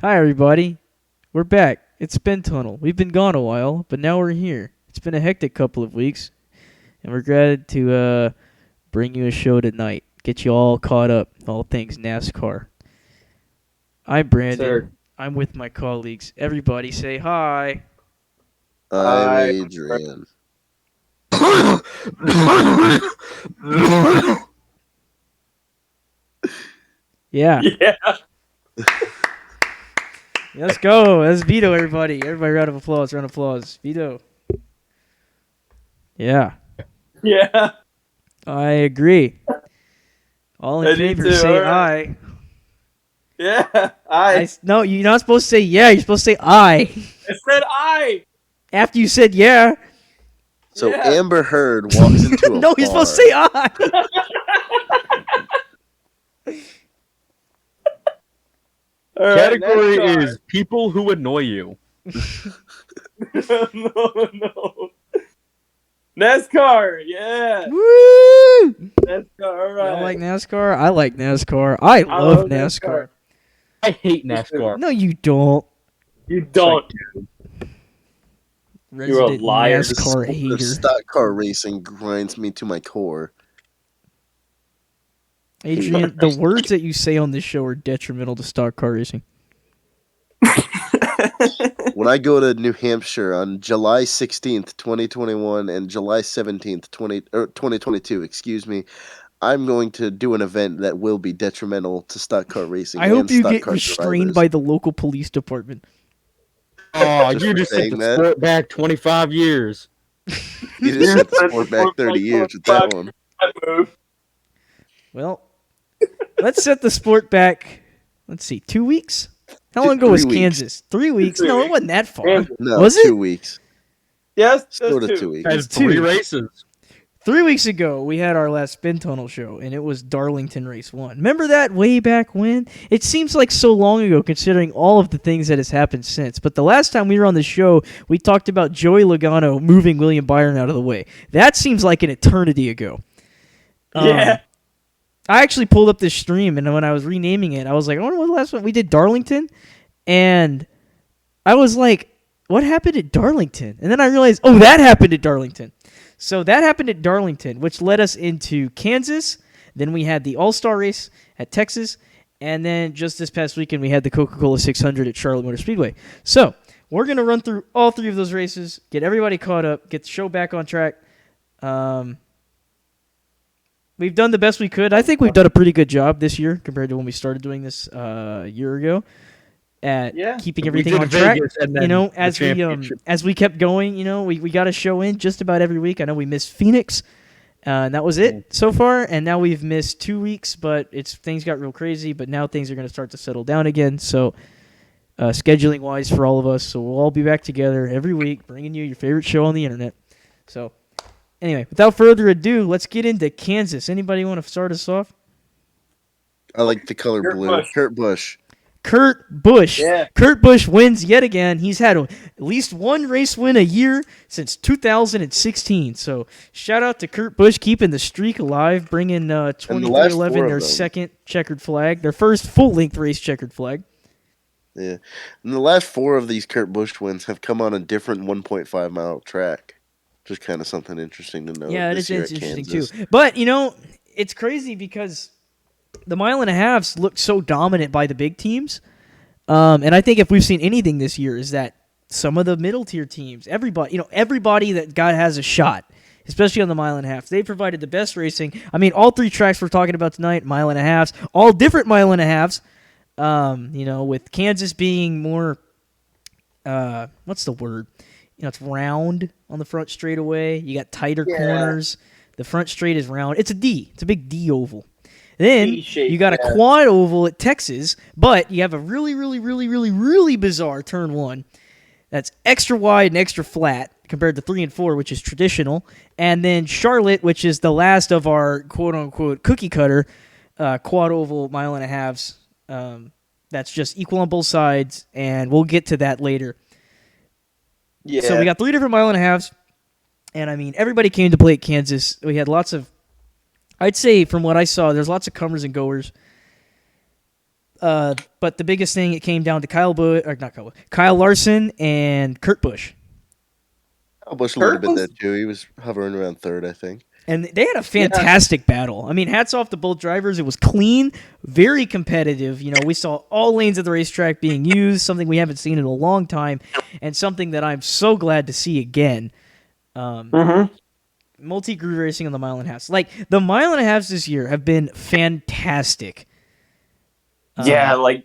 Hi, everybody. We're back. It's Spin Tunnel. We've been gone a while, but now we're here. It's been a hectic couple of weeks, and we're glad to bring you a show tonight. Get you all caught up, all things NASCAR. I'm Sir. Brandon. I'm with my colleagues. Everybody say hi. I'm I Adrian. Yeah. Yeah. Let's go. That's Vito, everybody. Everybody, round of applause. Round of applause. Vito. Yeah. Yeah. I agree. All in I do favor, too. say All right. aye. Yeah. No, you're not supposed to say yeah. You're supposed to say aye. I said I. After you said yeah. So Yeah. Amber Heard walks into a No, bar. you're supposed to say aye. All right, Category NASCAR. is people who annoy you. no. NASCAR. Yeah. Woo! NASCAR. All right. Y'all like NASCAR? I like NASCAR. I love love NASCAR. NASCAR. I hate NASCAR. No, you don't. You don't. Resident liar. The NASCAR sport of hater. stock car racing grinds me to my core. Adrian, the words that you say on this show are detrimental to stock car racing. When I go to New Hampshire on July 16th, 2021 and July 17th, 2022, excuse me, I'm going to do an event that will be detrimental to stock car racing. I hope and you stock get car restrained drivers. by the local police department. Oh, Just you for just set saying the that. sport back 25 years. You just set the sport back 30 years with that one. That move. Well, let's set the sport back. Let's see, 2 weeks? How long ago was 3 weeks. Kansas? 3 weeks? 3 No, it weeks. wasn't that far. Kansas. No, Was it? 2 weeks. Yes. Sort Those of two. 2 weeks. Has It's 2. 3 races. 3 weeks ago, we had our last Spin Tunnel show, and it was Darlington Race 1. Remember that way back when? It seems like so long ago, considering all of the things that has happened since. But the last time we were on the show, we talked about Joey Logano moving William Byron out of the way. That seems like an eternity ago. Yeah. I actually pulled up this stream, and when I was renaming it, I was like, I wonder what the last one we did Darlington, and I was like, what happened at Darlington? And then I realized, oh, that happened at Darlington. So that happened at Darlington, which led us into Kansas. Then we had the All-Star race at Texas, and then just this past weekend we had the Coca-Cola 600 at Charlotte Motor Speedway. So we're gonna run through all 3 of those races, get everybody caught up, get the show back on track. We've done the best we could. I think we've done a pretty good job this year compared to when we started doing this a year ago at keeping We everything did on track. Vegas and then You know, the as we kept going, you know, we got a show in just about every week. I know we missed Phoenix, and that was it so far. And now we've missed 2 weeks, but things got real crazy. But now things are going to start to settle down again. So scheduling wise for all of us, so we'll all be back together every week, bringing you your favorite show on the internet. So anyway, without further ado, let's get into Kansas. Anybody want to start us off? I like the color Kurt blue. Busch. Kurt Busch. Kurt Busch. Yeah. Kurt Busch wins yet again. He's had at least one race win a year since 2016. So shout out to Kurt Busch keeping the streak alive, bringing last 2311 4 of their them. second checkered flag, their first full-length race checkered flag. Yeah. And the last 4 of these Kurt Busch wins have come on a different 1.5 mile track. Just kind of something interesting to know. Yeah, it this is year at interesting Kansas. too. But you know, it's crazy because the mile and a halves looked so dominant by the big teams, and I think if we've seen anything this year is that some of the middle tier teams, everybody that has a shot, especially on the mile and a half, they provided the best racing. I mean, all 3 tracks we're talking about tonight, mile and a halves, all different mile and a halves. With Kansas being more, what's the word? It's round on the front straightaway. You got tighter corners. The front straight is round. It's a D. It's a big D oval. Then D-shape, you got a quad oval at Texas, but you have a really, really, really, really, really bizarre turn 1 that's extra wide and extra flat compared to 3 and 4, which is traditional. And then Charlotte, which is the last of our quote-unquote cookie cutter quad oval mile and a halves. That's just equal on both sides, and we'll get to that later. Yeah. So we got 3 different mile and a halves, and I mean, everybody came to play at Kansas. We had lots of, I'd say from what I saw, there's lots of comers and goers. But the biggest thing, it came down to Kyle Larson and Kurt Busch. Kyle Busch a little bit there too. He was hovering around third, I think. And they had a fantastic battle. I mean, hats off to both drivers. It was clean, very competitive. You know, we saw all lanes of the racetrack being used, something we haven't seen in a long time, and something that I'm so glad to see again. Multi-grid racing on the mile and a half. Like, the mile and a half this year have been fantastic. Yeah, like,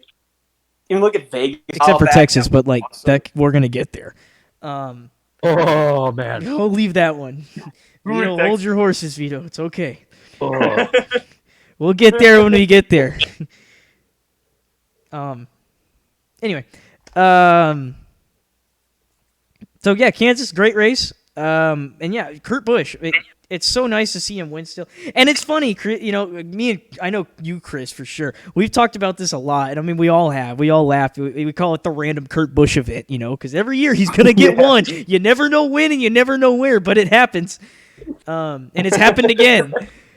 even look at Vegas. Except for Texas, but, like, that we're going to get there. Oh, man. I'll leave that one. Vito, hold your horses, Vito. It's okay. Oh. We'll get there when we get there. Anyway. So, yeah, Kansas, great race. And, yeah, Kurt Busch. It's so nice to see him win still. And it's funny, you know, I know you, Chris, for sure. We've talked about this a lot. And I mean, we all have. We all laugh. We call it the random Kurt Busch event, you know, because every year he's going to get one. You never know when and you never know where, but it happens. And it's happened again.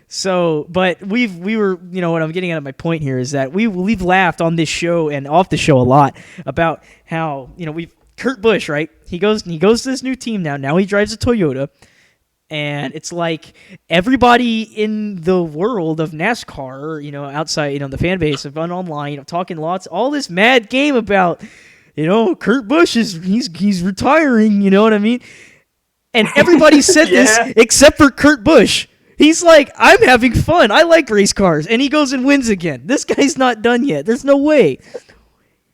So, but we were, you know, what I'm getting at my point here is that we've laughed on this show and off the show a lot about how, you know, Kurt Busch, right? He goes to this new team now. Now he drives a Toyota. And it's like everybody in the world of NASCAR, you know, outside, you know, the fan base have been online, you know, talking lots, all this mad game about, you know, Kurt Busch he's retiring, you know what I mean? And everybody said this except for Kurt Busch. He's like, I'm having fun. I like race cars. And he goes and wins again. This guy's not done yet. There's no way.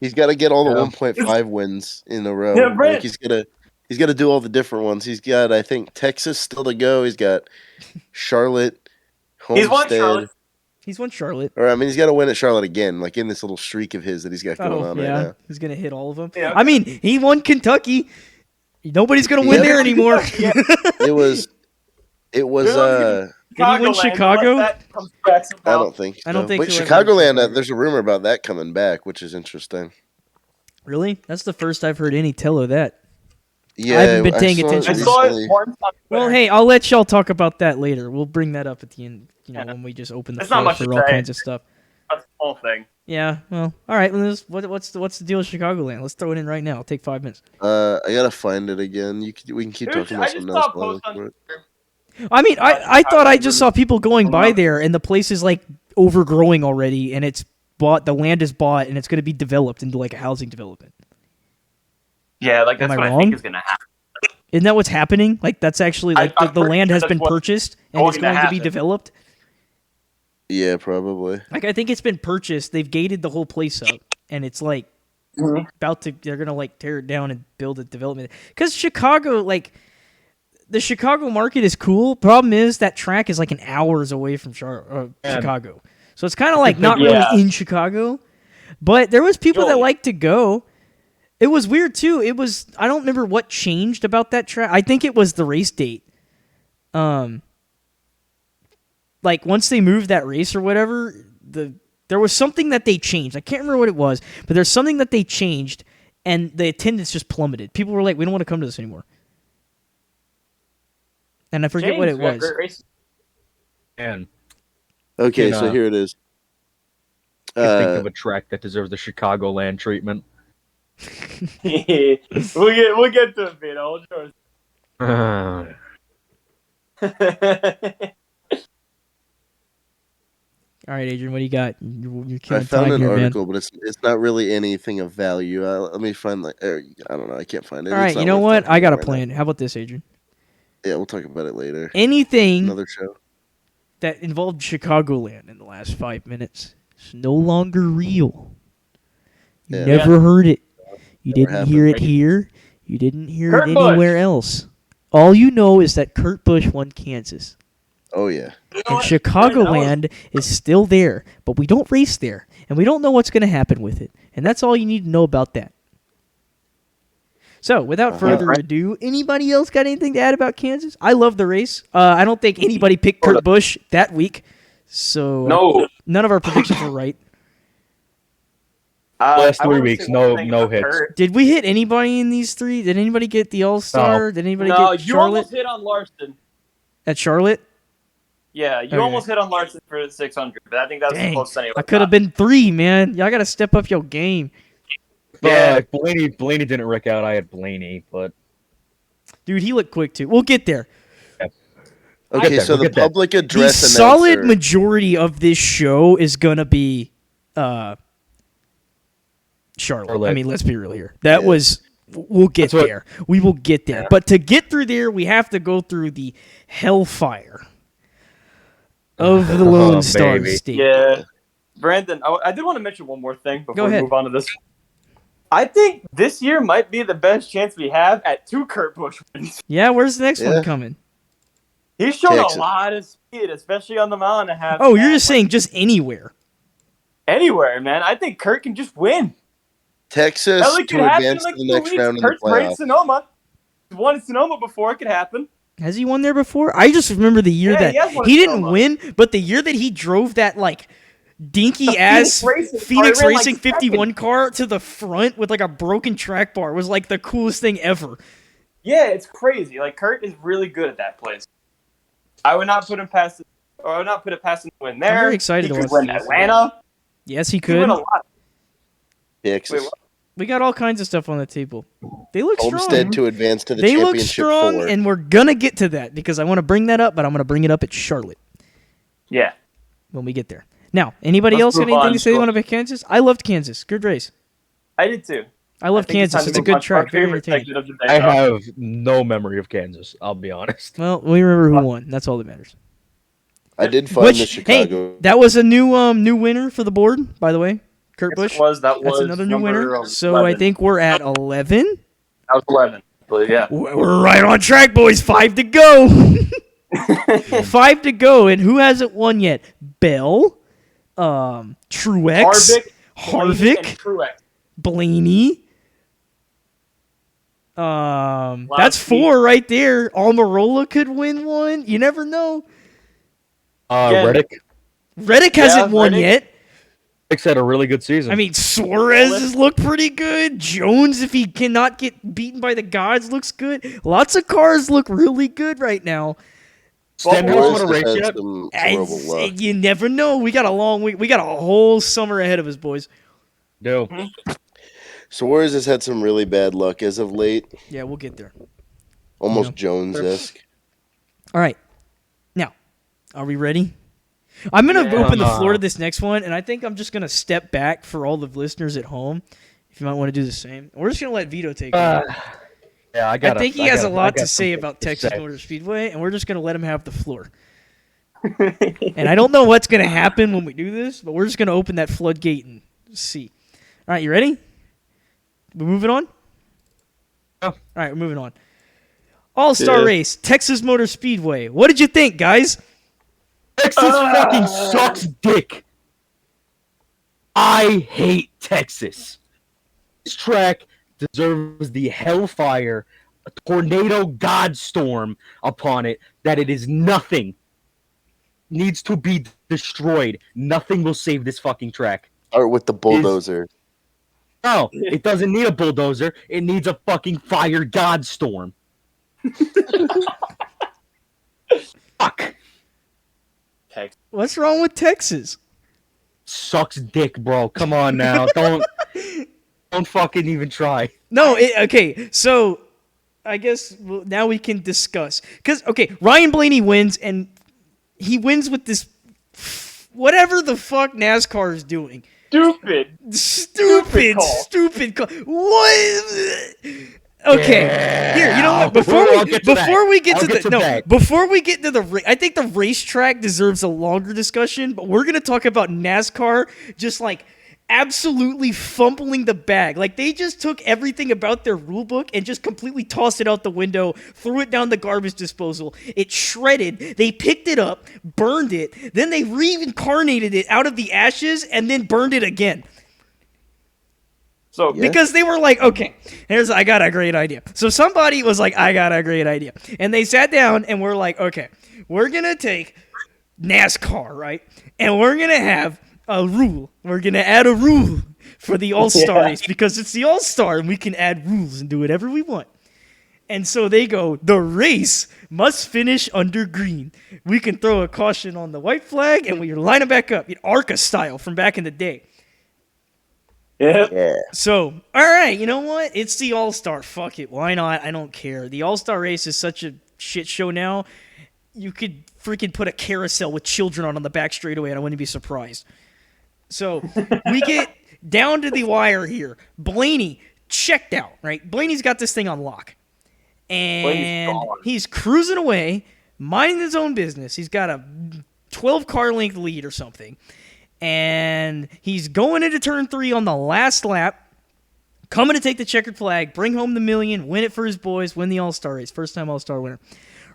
He's got to get all the 1.5 wins in a row. Yeah, like he's got to do all the different ones. He's got, I think, Texas still to go. He's got Charlotte, Homestead. He's won Charlotte. Or, I mean, he's got to win at Charlotte again, like in this little streak of his that he's got going on right now. He's going to hit all of them. Yeah. I mean, he won Kentucky. Nobody's going to win there anymore. It was Did he win Chicago? I don't think so. I don't think Wait, so. Chicagoland, there's a rumor about that coming back, which is interesting. Really? That's the first I've heard any tell of that. Yeah, I haven't been paying attention. I saw it one time. Well, hey, I'll let y'all talk about that later. We'll bring that up at the end, you know, when we just open the It's not floor much for to all say. kinds of stuff. That's the whole thing. Yeah, well, all right. Well, what's the deal with Chicagoland? Let's throw it in right now. It'll take 5 minutes. I gotta find it again. We can keep talking about something else. while I look for it. I mean, I thought I just saw people going by there, and the place is like overgrowing already, and it's bought. The land is bought, and it's going to be developed into like a housing development. Yeah, like that's Am I what I wrong? think is gonna happen. Isn't that what's happening? Like that's actually like I'm the pretty land sure has that's been what's purchased and it's going to going to be happen. developed. Yeah, probably. Like I think it's been purchased. They've gated the whole place up, and it's like they're gonna like tear it down and build a development. Because Chicago, like the Chicago market is cool. Problem is that track is like an hours away from Chicago, so it's kind of like not really in Chicago. But there was people that like to go. It was weird too. I don't remember what changed about that track. I think it was the race date. Like once they moved that race or whatever, there was something that they changed. I can't remember what it was, but there's something that they changed, and the attendance just plummeted. People were like, "We don't want to come to this anymore." And I forget what it was. And Okay, so here it is. I think of a track that deserves the Chicagoland treatment. we'll get to it, Vito. All right, Adrian, what do you got? You're I killing found time an here, article, but it's not really anything of value. Let me find I don't know. I can't find it. Man. All right, you know what? I got a plan. How about this, Adrian? Yeah, we'll talk about it later. Anything Another show that involved Chicagoland in the last 5 minutes is no longer real. You never heard it. You didn't hear it here. You didn't hear it anywhere else. All you know is that Kurt Busch won Kansas. Oh yeah. And Chicagoland is still there, but we don't race there, and we don't know what's going to happen with it. And that's all you need to know about that. So, without further ado, anybody else got anything to add about Kansas? I love the race. I don't think anybody picked Kurt Busch that week, so No. none of our predictions were right. Last I 3 wouldn't weeks, say no anything hits. about Kurt. Did we hit anybody in these three? Did anybody get the All-Star? No. Did anybody No, get you Charlotte? almost hit on Larson. At Charlotte? Yeah, you Okay. almost hit on Larson for 600, but I think that was the Dang, closest anyone I could have got. been 3, man. Y'all got to step up your game. Yeah. If Blaney didn't wreck out. I had Blaney, but Dude, he looked quick, too. We'll get there. Okay, there, so we'll the get there. public The address solid announcer. majority of this show is going to be Charlotte. I mean, let's be real here. That Yeah. was... We'll get That's what- there. We will get there. But to get through there, we have to go through the hellfire of the Lone Star baby. State. Yeah. Brandon, I did want to mention one more thing before we ahead. move on to this. I think this year might be the best chance we have at 2 Kurt Busch wins. Yeah, where's the next Yeah. one coming? He's shown Texas. a lot of speed, especially on the mile and a half. Oh, you're man. just saying just anywhere. Anywhere, man. I think Kurt can just win. Texas Hell, it could to happen in advance like to the 2 next weeks. round in the Kurt's great at playoffs. Sonoma. He's won at Sonoma before. It could happen. Has he won there before? I just remember the year Yeah, he has that won he at didn't Sonoma. win, but the year that he drove that like dinky ass Phoenix Racing car, Phoenix he ran, like, Racing 51 car to the front with like a broken track bar was like the coolest thing ever. Yeah, it's crazy. Like Kurt is really good at that place. I would not put him past, or I would not put it past him to win there. very excited He to could watch win this. Atlanta. Yes, he He could win could. a lot. Texas. Wait, what? We got all kinds of stuff on the table. They look Homestead strong. to advance to the They look championship strong, 4. and we're gonna get to that because I want to bring that up, but I'm gonna bring it up at Charlotte Yeah. when we get there. Now, anybody Let's else got move anything on. to say they want to pick Kansas? I loved Kansas. Good race. I did too. I love think Kansas. time It's to a move good on to track. our Very favorite entertaining. segment of the day, I though. have no memory of Kansas. I'll be honest. Well, we remember who won. That's all that matters. I did find the Which, Chicago. hey, that was a new winner for the board, by the way. Kurt Busch. That That's was another new number winner. So I 11. think we're at 11. That was 11. But yeah. We're right on track, boys. 5 to go. 5 to go. And who hasn't won yet? Bell, Truex, Blaney, and Harvick, Truex. Blaney. of That's speed. 4 right there. Almirola could win one. You never know. Yeah. Reddick. Reddick hasn't won Reddick. yet. Reddick's had a really good season. I mean, Suarez has looked pretty good. Jones, if he cannot get beaten by the gods, looks good. Lots of cars look really good right now. Stenhouse Forrest won a has race had yet? some horrible luck. You never know. We got a long week. We got a whole summer ahead of us, boys. No. Suarez has had some really bad luck as of late. Yeah, we'll get there. Almost Yeah. Jones-esque. All right. Now, are we ready? I'm going to Yeah. open the floor to this next one, and I think I'm just going to step back for all the listeners at home, if you might want to do the same. We're just going to let Vito take it. Yeah, I think he has a lot to say about Texas Motor Speedway, and we're just going to let him have the floor. And I don't know what's going to happen when we do this, but we're just going to open that floodgate and see. All right, you ready? We're moving on? Yeah. All right, we're moving on. All-Star Yeah. Race, Texas Motor Speedway. What did you think, guys? Texas fucking sucks dick. I hate Texas. This track deserves the hellfire, a tornado godstorm upon it that it is nothing. Needs to be destroyed. Nothing will save this fucking track. Start with the bulldozer. No, it doesn't need a bulldozer. It needs a fucking fire godstorm. Fuck. What's wrong with Texas? Sucks dick, bro. Come on now. Don't fucking even try. No, okay, so I guess now we can discuss. Because, okay, Ryan Blaney wins, and he wins with this whatever the fuck NASCAR is doing. Stupid. Stupid call. What? Okay, Yeah. here, you know what? Before I'll get to that. we get I'll to get the to that. before we get to the I think the racetrack deserves a longer discussion, but we're gonna talk about NASCAR just like absolutely fumbling the bag. Like they just took everything about their rule book and just completely tossed it out the window, threw it down the garbage disposal. It shredded. They picked it up, burned it, then they reincarnated it out of the ashes and then burned it again. So Yeah. Because they were like, okay, I got a great idea. So somebody was like, I got a great idea. And they sat down and we're like, okay, we're going to take NASCAR, right? And we're going to have a rule. We're going to add a rule for the All-Star race because it's the All-Star and we can add rules and do whatever we want. And so they go, the race must finish under green. We can throw a caution on the white flag and we line it back up, ARCA style from back in the day. Yeah. Yeah. So, all right, you know what? It's the All-Star. Fuck it. Why not? I don't care. The All-Star race is such a shit show now. You could freaking put a carousel with children on the back straightaway and I wouldn't be surprised. So, we get down to the wire here. Blaney checked out, right? Blaney's got this thing on lock. And he's cruising away, minding his own business. He's got a 12-car length lead or something. And he's going into turn 3 on the last lap, coming to take the checkered flag, bring home the $1 million, win it for his boys, win the All-Star race. First-time All-Star winner.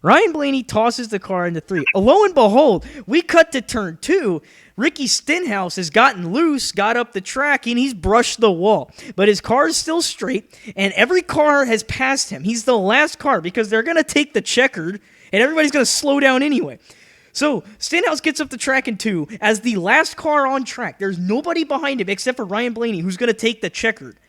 Ryan Blaney tosses the car into 3. Lo and behold, we cut to turn 2. Ricky Stenhouse has gotten loose, got up the track, and he's brushed the wall. But his car is still straight, and every car has passed him. He's the last car because they're going to take the checkered, and everybody's going to slow down anyway. So Stenhouse gets up the track in 2 as the last car on track. There's nobody behind him except for Ryan Blaney, who's going to take the checkered.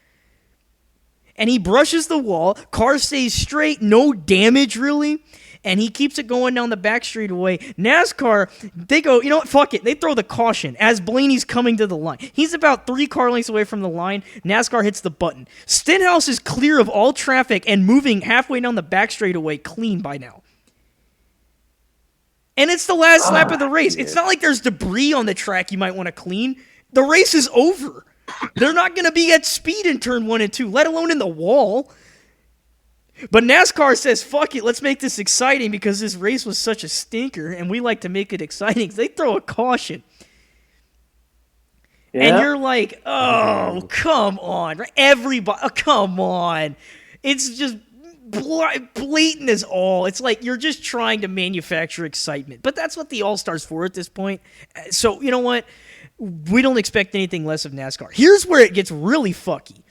And he brushes the wall. Car stays straight, no damage really. And he keeps it going down the back straightaway. NASCAR, they go, you know what, fuck it. They throw the caution as Blaney's coming to the line. He's about 3 car lengths away from the line. NASCAR hits the button. Stenhouse is clear of all traffic and moving halfway down the back straightaway clean by now. And it's the last lap of the race. It's not like there's debris on the track you might want to clean. The race is over. They're not going to be at speed in turn 1 and 2, let alone in the wall. But NASCAR says, fuck it, let's make this exciting because this race was such a stinker and we like to make it exciting. They throw a caution. Yeah. And you're like, oh, come on. Everybody, come on. It's just blatant as all. It's like you're just trying to manufacture excitement. But that's what the All-Star's for at this point. So, you know what? We don't expect anything less of NASCAR. Here's where it gets really fucky.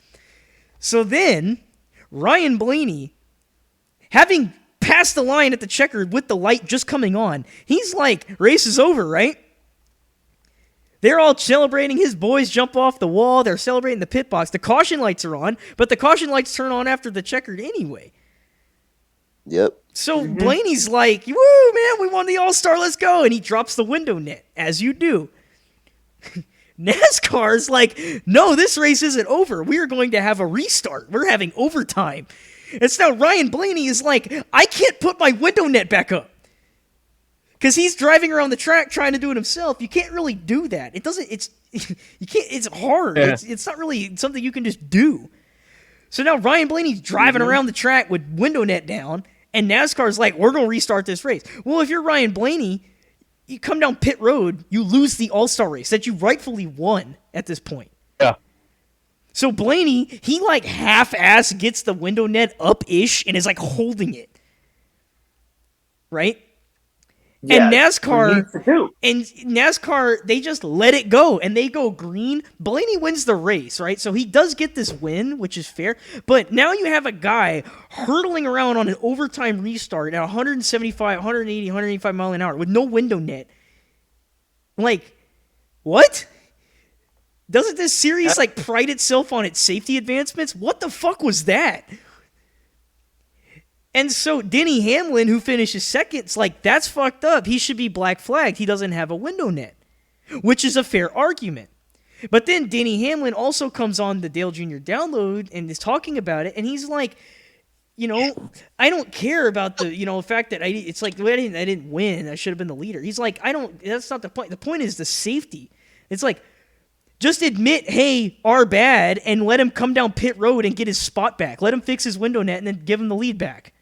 So then, Ryan Blaney, having passed the line at the checkered with the light just coming on, he's like, race is over, right? They're all celebrating. His boys jump off the wall. They're celebrating the pit box. The caution lights are on, but the caution lights turn on after the checkered anyway. Yep. So Blaney's like, woo, man, we won the All-Star, let's go. And he drops the window net, as you do. NASCAR's like, no, this race isn't over. We are going to have a restart. We're having overtime. And so now Ryan Blaney is like, I can't put my window net back up. Because he's driving around the track trying to do it himself. You can't really do that. It doesn't, you can't, it's hard. Yeah. It's not really something you can just do. So now Ryan Blaney's driving around the track with window net down, and NASCAR's like, we're going to restart this race. Well, if you're Ryan Blaney, you come down pit road, you lose the All-Star race that you rightfully won at this point. Yeah. So Blaney, he like half-ass gets the window net up-ish and is like holding it. Right? Yeah, and NASCAR, they just let it go, and they go green. Blaney wins the race, right? So he does get this win, which is fair. But now you have a guy hurtling around on an overtime restart at 175, 180, 185 mile an hour with no window net. Like, what? Doesn't this series like pride itself on its safety advancements? What the fuck was that? And so Denny Hamlin, who finishes second, is like, that's fucked up. He should be black flagged. He doesn't have a window net, which is a fair argument. But then Denny Hamlin also comes on the Dale Jr. download and is talking about it, and he's like, you know, I don't care about the, you know, fact that it's like, I didn't win. I should have been the leader. He's like, that's not the point. The point is the safety. It's like, just admit, hey, our bad, and let him come down pit road and get his spot back. Let him fix his window net and then give him the lead back.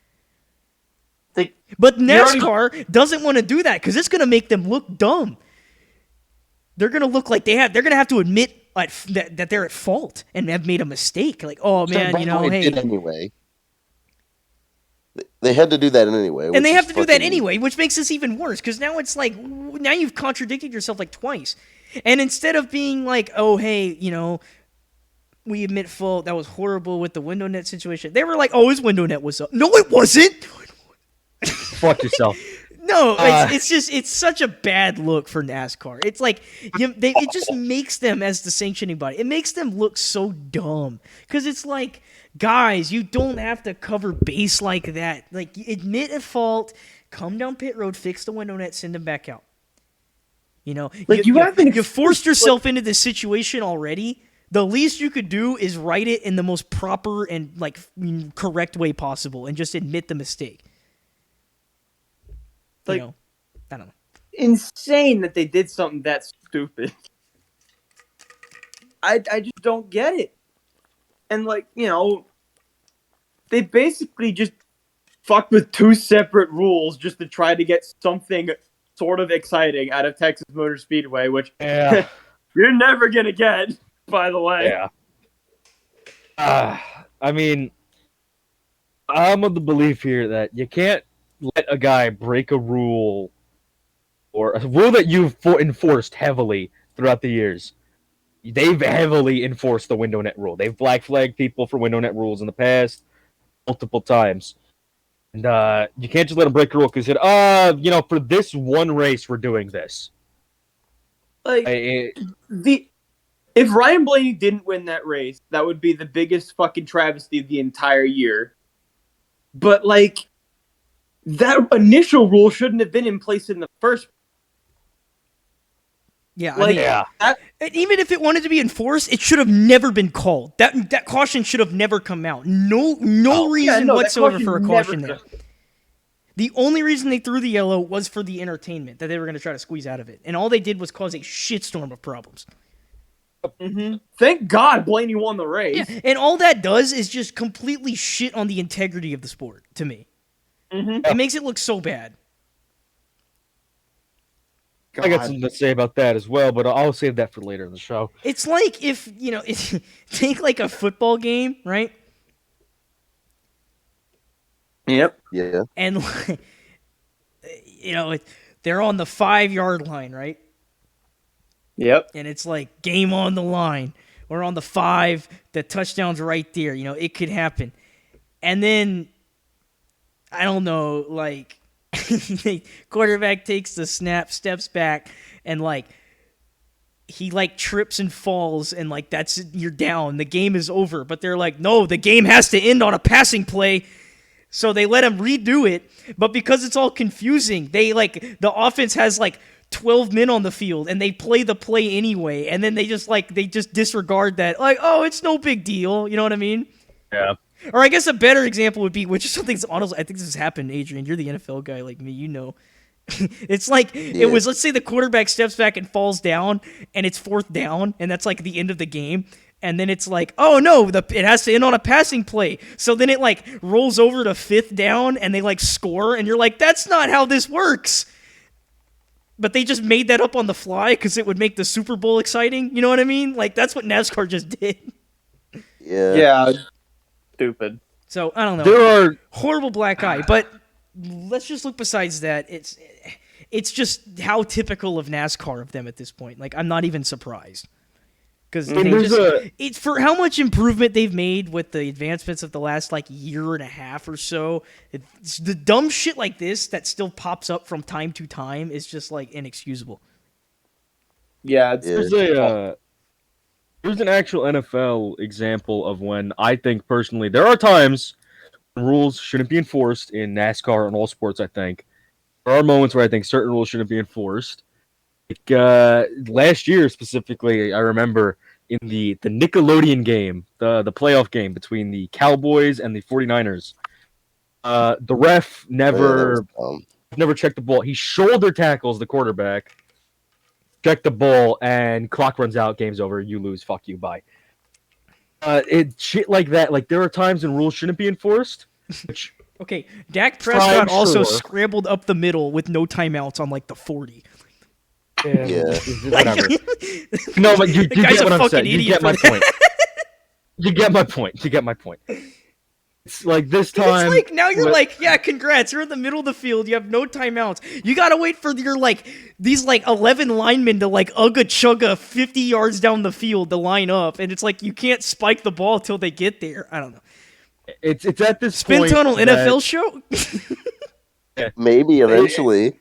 But NASCAR doesn't want to do that because it's going to make them look dumb. They're going to look like they're going to have to admit that they're at fault and have made a mistake. Like, oh man, you know, hey. Anyway. They had to do that anyway. And they have to do that anyway, which makes this even worse because now it's like, now you've contradicted yourself like twice. And instead of being like, oh, hey, you know, we admit fault, that was horrible with the window net situation, they were like, oh, his window net was up. No, it wasn't. Fuck yourself. No, it's such a bad look for NASCAR. It's like it just makes them, as the sanctioning body, it makes them look so dumb. Because it's like, guys, you don't have to cover base like that. Like, admit a fault, come down pit road, fix the window net, send them back out. You know, Like, you forced yourself into this situation already. The least you could do is write it in the most proper and like correct way possible, and just admit the mistake. Like, You know, I don't know. insane that they did something that stupid. I just don't get it. And like, you know, they basically just fucked with two separate rules just to try to get something sort of exciting out of Texas Motor Speedway, which Yeah. you're never gonna get, by the way. Yeah. I mean, I'm of the belief here that you can't let a guy break a rule or a rule that you've enforced heavily throughout the years. They've heavily enforced the window net rule. They've black flagged people for window net rules in the past multiple times. And you can't just let them break a rule because you know, for this one race, we're doing this. Like, if Ryan Blaney didn't win that race, that would be the biggest fucking travesty of the entire year. But like, that initial rule shouldn't have been in place in the first. Yeah, I Like, mean, that, and even if it wanted to be enforced, it should have never been called. That caution should have never come out. No reason that whatsoever for a never caution could there. have- The only reason they threw the yellow was for the entertainment that they were going to try to squeeze out of it, and all they did was cause a shitstorm of problems. Thank God Blaney won the race. Yeah, and all that does is just completely shit on the integrity of the sport. To me, it makes it look so bad. I got something to say about that as well, but I'll save that for later in the show. It's like if take like a football game, right? Yep. Yeah. And they're on the 5-yard line, right? Yep. And it's like game on the line. We're on the 5, the touchdown's right there. You know, it could happen. And then I don't know, like quarterback takes the snap, steps back, and like he like trips and falls, and like you're down. The game is over. But they're like, no, the game has to end on a passing play. So they let him redo it, but because it's all confusing, the offense has like 12 men on the field and they play the play anyway, and then they just disregard that, like, oh, it's no big deal, you know what I mean? Yeah. Or I guess a better example would be, which is something honestly, I think this has happened, Adrian, you're the NFL guy like me, you know. It's like it was, let's say the quarterback steps back and falls down and it's 4th down and that's like the end of the game. And then it's like, oh no, it has to end on a passing play. So then it like rolls over to 5th down and they like score, and you're like, that's not how this works. But they just made that up on the fly because it would make the Super Bowl exciting. You know what I mean? Like, that's what NASCAR just did. Yeah. Yeah. Stupid. So I don't know. There are Horrible black eye. But let's just look besides that. It's just how typical of NASCAR of them at this point. Like, I'm not even surprised. Because it's for how much improvement they've made with the advancements of the last like year and a half or so. It's the dumb shit like this that still pops up from time to time is just like inexcusable. Yeah. there's an actual NFL example of when I think personally there are times when rules shouldn't be enforced in NASCAR and all sports. I think there are moments where I think certain rules shouldn't be enforced. Like, last year specifically, I remember in the Nickelodeon game, the playoff game between the Cowboys and the 49ers, the ref never checked the ball. He shoulder tackles the quarterback, checked the ball, and clock runs out, game's over, you lose, fuck you, bye. Shit like that. Like, there are times when rules shouldn't be enforced. Which, Okay, Dak Prescott also sure. scrambled up the middle with no timeouts on like the 40. Yeah. whatever. No, but you guy's get a what I'm fucking saying. You idiot get my for point. You get my point. It's like this time. It's like now you're like, yeah, congrats. You're in the middle of the field. You have no timeouts. You gotta wait for your these 11 linemen to ugga chugga 50 yards down the field to line up, and it's like you can't spike the ball till they get there. I don't know. It's at this Spin point Tunnel that- NFL show. Maybe eventually.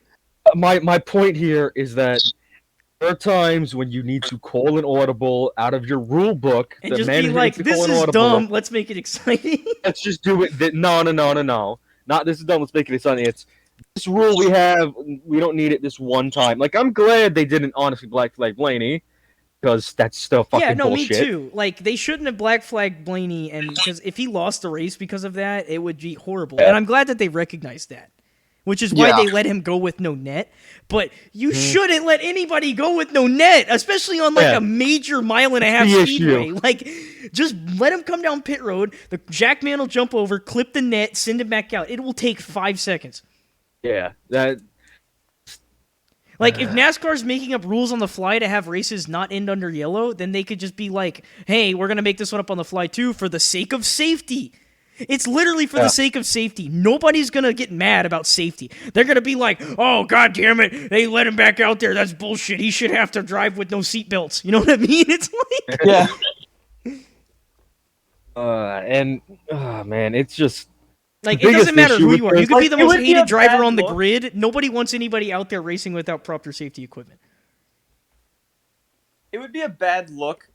My point here is that there are times when you need to call an audible out of your rule book. And The just be manager like, needs to call this an is audible. dumb. Let's make it exciting. Let's just do it. No. Not this is dumb. Let's make it exciting. It's this rule we have. We don't need it this one time. Like, I'm glad they didn't honestly black flag Blaney, because that's still fucking Yeah, no, bullshit. me too. Like, they shouldn't have black flagged Blaney, and because if he lost the race because of that, it would be horrible. Yeah. And I'm glad that they recognized that, which is why Yeah. they let him go with no net. But you shouldn't let anybody go with no net, especially on like Yeah. a major mile-and-a-half the speedway. issue. Like, just let him come down pit road. The jack man will jump over, clip the net, send him back out. It will take 5 seconds. Yeah, that. Like, if NASCAR's making up rules on the fly to have races not end under yellow, then they could just be like, hey, we're going to make this one up on the fly too for the sake of safety. It's literally for the sake of safety. Nobody's going to get mad about safety. They're going to be like, oh, God damn it, they let him back out there. That's bullshit. He should have to drive with no seatbelts. You know what I mean? It's like... Yeah. Man, it's just. Like, The it doesn't biggest matter issue who with you are. You this- could be the Like, it most would be hated a driver bad on the look. grid. Nobody wants anybody out there racing without proper safety equipment. It would be a bad look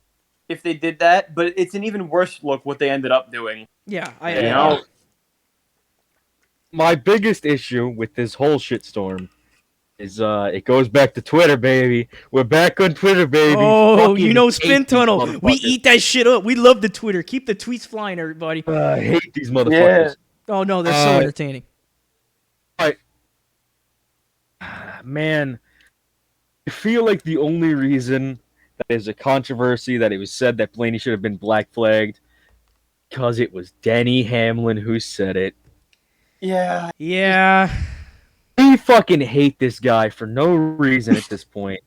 if they did that, but it's an even worse look what they ended up doing. Yeah, I You Yeah. know? My biggest issue with this whole shitstorm is it goes back to Twitter, baby. We're back on Twitter, baby. Oh, Fucking you know, hate Spin these Tunnel. We motherfuckers. eat that shit up. We love the Twitter. Keep the tweets flying, everybody. I hate these motherfuckers. Oh no, they're so entertaining. Man, I feel like the only reason that there's a controversy that it was said that Blaney should have been black flagged because it was Denny Hamlin who said it. Yeah. Yeah. I fucking hate this guy for no reason at this point.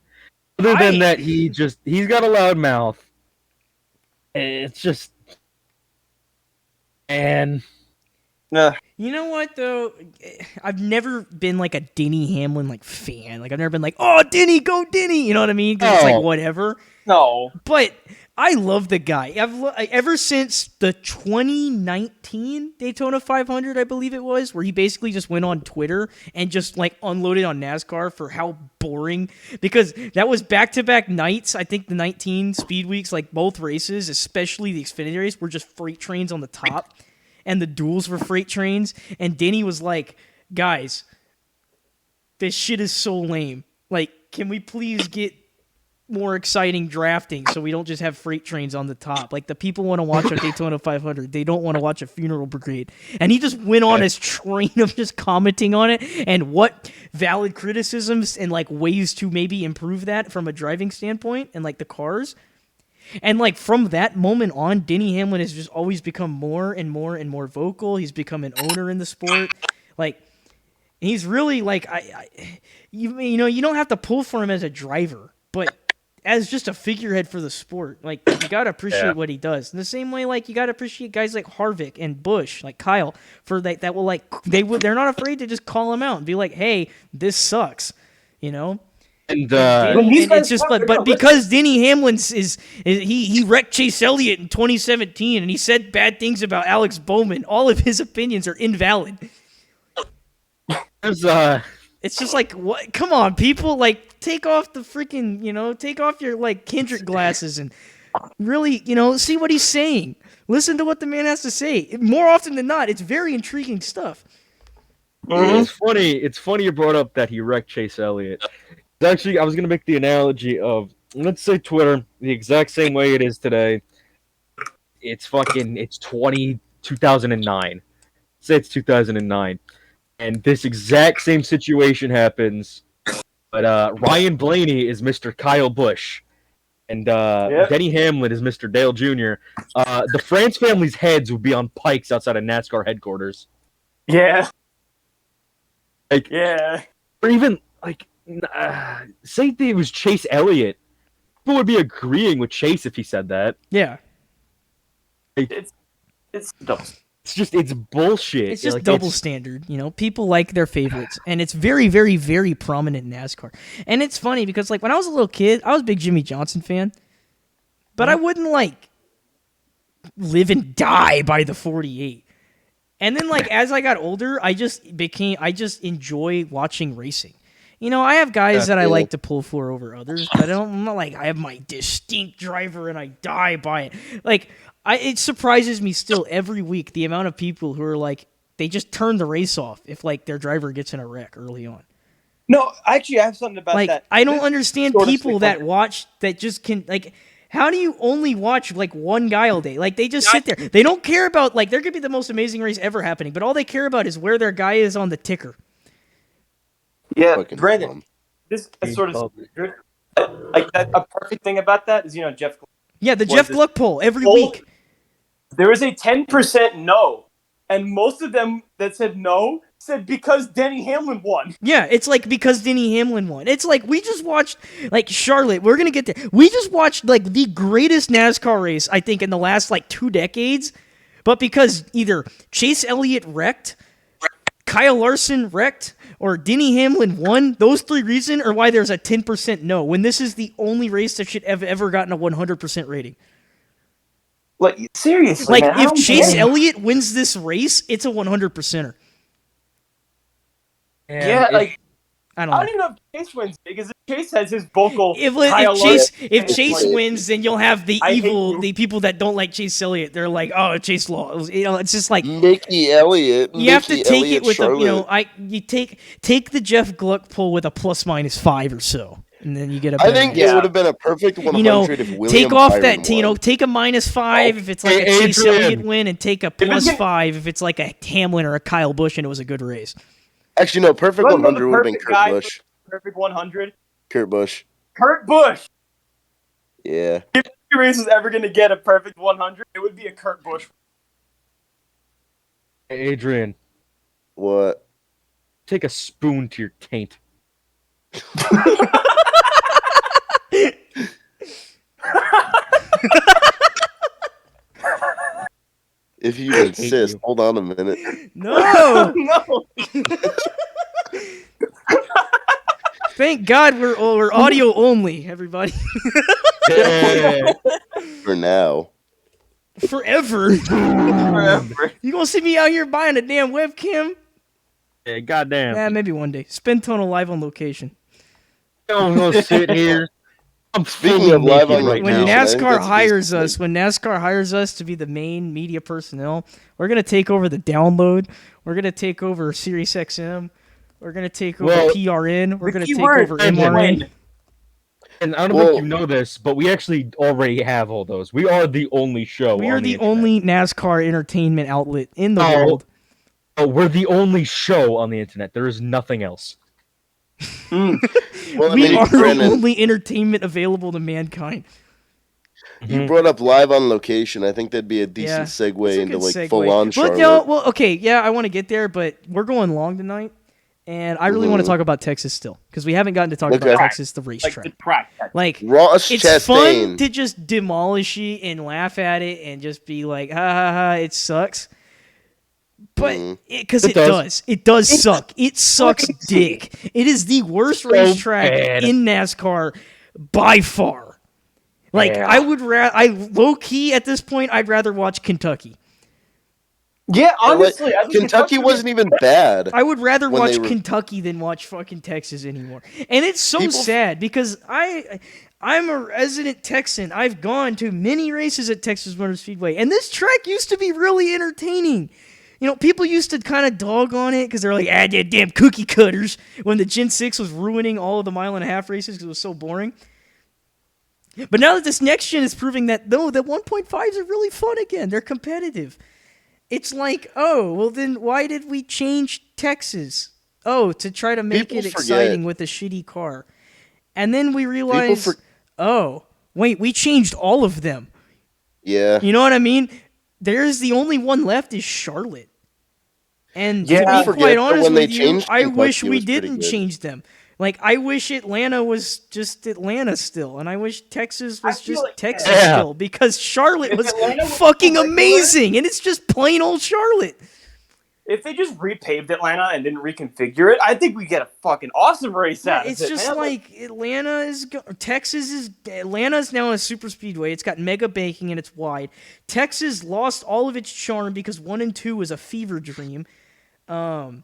Other than I- that, he's got a loud mouth. It's just, and You know what though? I've never been like a Denny Hamlin like fan. Like I've never been like, oh Denny, go Denny. You know what I mean? 'Cause it's Oh. like whatever. No. But I love the guy. Ever since the 2019 Daytona 500, I believe it was, where he basically just went on Twitter and just like unloaded on NASCAR for how boring. Because that was back-to-back nights. I think the 19 speed weeks, like both races, especially the Xfinity race, were just freight trains on the top, and the duels were freight trains. And Denny was like, "Guys, this shit is so lame. Like, can we please get more exciting drafting so we don't just have freight trains on the top? Like, the people want to watch a Daytona 500. They don't want to watch a funeral brigade." And he just went on his train of just commenting on it and what valid criticisms and like ways to maybe improve that from a driving standpoint and like the cars. And like from that moment on, Denny Hamlin has just always become more and more and more vocal. He's become an owner in the sport. Like, he's really like you know, you don't have to pull for him as a driver, but as just a figurehead for the sport, like you gotta appreciate what he does. In the same way, like you gotta appreciate guys like Harvick and Busch, like Kyle, for that will like they're not afraid to just call him out and be like, "Hey, this sucks," you know. and Denny- these and guys it's just, fucking but know, because Denny Hamlin is he wrecked Chase Elliott in 2017 and he said bad things about Alex Bowman, all of his opinions are invalid. there's It's just like, what? Come on, people! Like, take off the freaking, take off your like Kendrick glasses and really, see what he's saying. Listen to what the man has to say. More often than not, it's very intriguing stuff. It's funny. It's funny you brought up that he wrecked Chase Elliott. It's actually, I was gonna make the analogy of, let's say Twitter, the exact same way it is today. It's 2009. Say it's 2009, and this exact same situation happens, but Ryan Blaney is Mr. Kyle Busch, and Denny Hamlin is Mr. Dale Jr. The France family's heads would be on pikes outside of NASCAR headquarters. Yeah. Like, Yeah. or even like, say it was Chase Elliott, people would be agreeing with Chase if he said that. Yeah, It's dumb. It's bullshit. it's just Like, double standard. People like their favorites, and it's very, very, very prominent in NASCAR. And it's funny because like when I was a little kid, I was a big Jimmy Johnson fan, but I wouldn't like live and die by the 48. And then like as I got older, I just enjoy watching racing. You know, I have guys that I Yeah. like to pull for over others, but I'm not like I have my distinct driver and I die by it. Like it surprises me still every week the amount of people who are like they just turn the race off if like their driver gets in a wreck early on. No, actually, I have something about Like that. I don't This understand sort of people stick that watch that just can like. How do you only watch like one guy all day? Like they just sit there. They don't care about like there could be the most amazing race ever happening, but all they care about is where their guy is on the ticker. Yeah, Fucking Brandon, dumb. this is sort of like that. A perfect thing about that is Jeff. Yeah, the Was Jeff this- Gluck poll every poll- week. There was a 10% no, and most of them that said no said because Denny Hamlin won. Yeah, it's like because Denny Hamlin won. It's like we just watched like Charlotte. We're gonna get there. We just watched like the greatest NASCAR race I think in the last like 2 decades, but because either Chase Elliott wrecked, Kyle Larson wrecked, or Denny Hamlin won. Those 3 reasons are why there's a 10% no. When this is the only race that should have ever gotten a 100% rating. Like seriously, Like man, I if don't Chase get it. Elliott wins this race, it's a 100%er. Yeah, like I don't I know. don't even know if Chase wins because if Chase has his vocal. If Kyle Chase Larson, Chase like, wins, then you'll have the I hate evil you. the people that don't like Chase Elliott. They're like, oh, Chase Law. You know, it's just like Mickey Elliott. you have to Mickey take Elliott it with Charlotte. you take the Jeff Gluck poll with a +/- 5 or so, and then you get a. I better think answer. it would have been a perfect 100 You know, if William take off Byron that won. take a -5 if it's like a Hey, Chase Adrian. Elliott win, and take a it's +5 if it's like a Hamlin or a Kyle Busch and it was a good race. Actually, no, perfect Wasn't the 100 would have been perfect Kurt guy Busch. Perfect 100. Kurt Busch. Kurt Busch. Yeah. If any race is ever going to get a perfect 100, it would be a Kurt Busch. Adrian, What? take a spoon to your taint. If you hate insist, you. hold on a minute. No, No. thank God we're audio only, everybody. Yeah. For now. Forever. Forever. You gonna see me out here buying a damn webcam? Yeah, goddamn. Yeah, maybe one day. Spin Tunnel live on location. I'm gonna sit here. I'm Speaking fully of live naked on right When location, now. I think NASCAR that's hires decent. us, when NASCAR hires us to be the main media personnel, we're gonna take over the download. We're gonna take over Sirius XM. We're gonna take over Well, PRN. We're the gonna key take word over is MRN. win. And I don't Well- think you know this, but we actually already have all those. We are the only show. We are on the internet. only NASCAR entertainment outlet in the No. world. Oh, we're the only show on the internet. There is nothing else. Mm. Well, I We mean, are the Brandon, only entertainment available to mankind. you Mhm. brought up live on location. I think that'd be a decent Yeah, segue That's a into good like segue. full on But Charlotte. no, well, okay, yeah, I want to get there, but we're going long tonight, and I really want to Mhm. talk about Texas still because we haven't gotten to talk Okay. about Texas, the Like racetrack. the track. Like, Ross it's Chastain. fun to just demolish it and laugh at it and just be like, ha ha ha, it sucks. But Mhm. because It it does. does suck. It sucks dick. It is the worst racetrack bad. in NASCAR by far. Like Yeah. I low key at this point, I'd rather watch Kentucky. Yeah, honestly, I think Kentucky wasn't even bad. I would rather When watch they were- Kentucky than watch fucking Texas anymore. And it's so People- sad because I'm a resident Texan. I've gone to many races at Texas Motor Speedway, and this track used to be really entertaining. You know, people used to kind of dog on it because they're like, yeah, damn cookie cutters, when the Gen 6 was ruining all of the mile-and-a-half races because it was so boring. But now that this next gen is proving that, no, the 1.5s are really fun again. They're competitive. It's like, oh, well then why did we change Texas? Oh, to try to make People it forget. exciting with a shitty car. And then we realized, for- oh, wait, we changed all of them. Yeah. You know what I mean? There's the only one left is Charlotte. And Yeah. to People be forget quite that honest when they with you, changed I Kentucky, wish it we was pretty didn't good. change them. Like, I wish Atlanta was just Atlanta still, and I wish Texas was feel just like- Texas Yeah. still, because Charlotte If was Atlanta was fucking regular- amazing, and it's just plain old Charlotte. if they just repaved Atlanta and didn't reconfigure it, I think we get a fucking awesome race Yeah, out of it's it. just man. like Atlanta's now a super speedway. It's got mega banking and it's wide. Texas lost all of its charm because 1 and 2 was a fever dream. And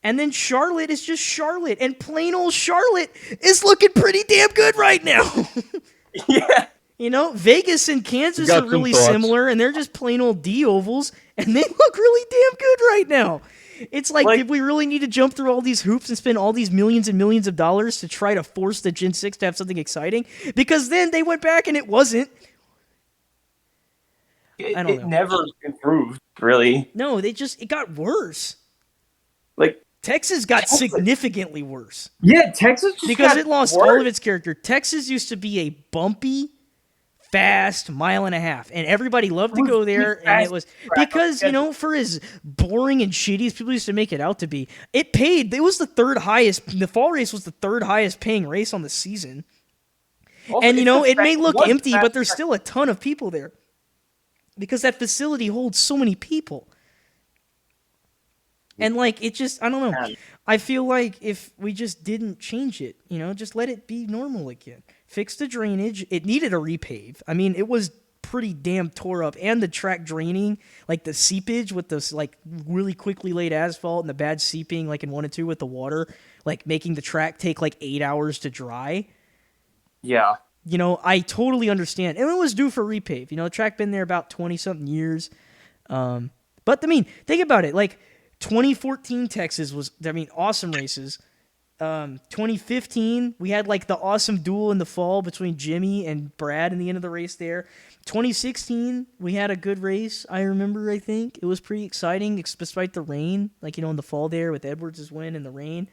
then Charlotte is just Charlotte, and plain old Charlotte is looking pretty damn good right now. yeah. You know, Vegas and Kansas Got are some really thoughts. similar, and they're just plain old D ovals, and they look really damn good right now. It's like, Like- did we really need to jump through all these hoops and spend all these millions and millions of dollars to try to force the Gen 6 to have something exciting? Because then they went back and it wasn't. I don't It know. never improved, really. No, it got worse. Like, Texas got Texas- significantly worse yeah, Texas just because got it lost worse. all of its character. Texas used to be a bumpy, fast mile and a half, and everybody loved to It was go there, the and it fastest was track because, on you know, for as boring and shitty as people used to make it out to be, it paid. It was the third highest. The fall race was the third highest paying race on the season. Also, And, you it's know, the it may fast- look was the empty, but fastest there's track. still a ton of people there because that facility holds so many people. And, like, it just, I don't know. Man. I feel like if we just didn't change it, you know, just let it be normal again. Fix the drainage. It needed a repave. I mean, it was pretty damn tore up. And the track draining, like the seepage with this, like, really quickly laid asphalt and the bad seeping, like in 1 and 2 with the water, like making the track take like 8 hours to dry. Yeah. You know, I totally understand. And it was due for repave. You know, the track been there about 20-something years. But, I mean, think about it. Like, 2014 Texas was, I mean, awesome races. 2015, we had, like, the awesome duel in the fall between Jimmy and Brad in the end of the race there. 2016, we had a good race, I remember, I think. It was pretty exciting, despite the rain. Like, you know, in the fall there with Edwards' win and the rain.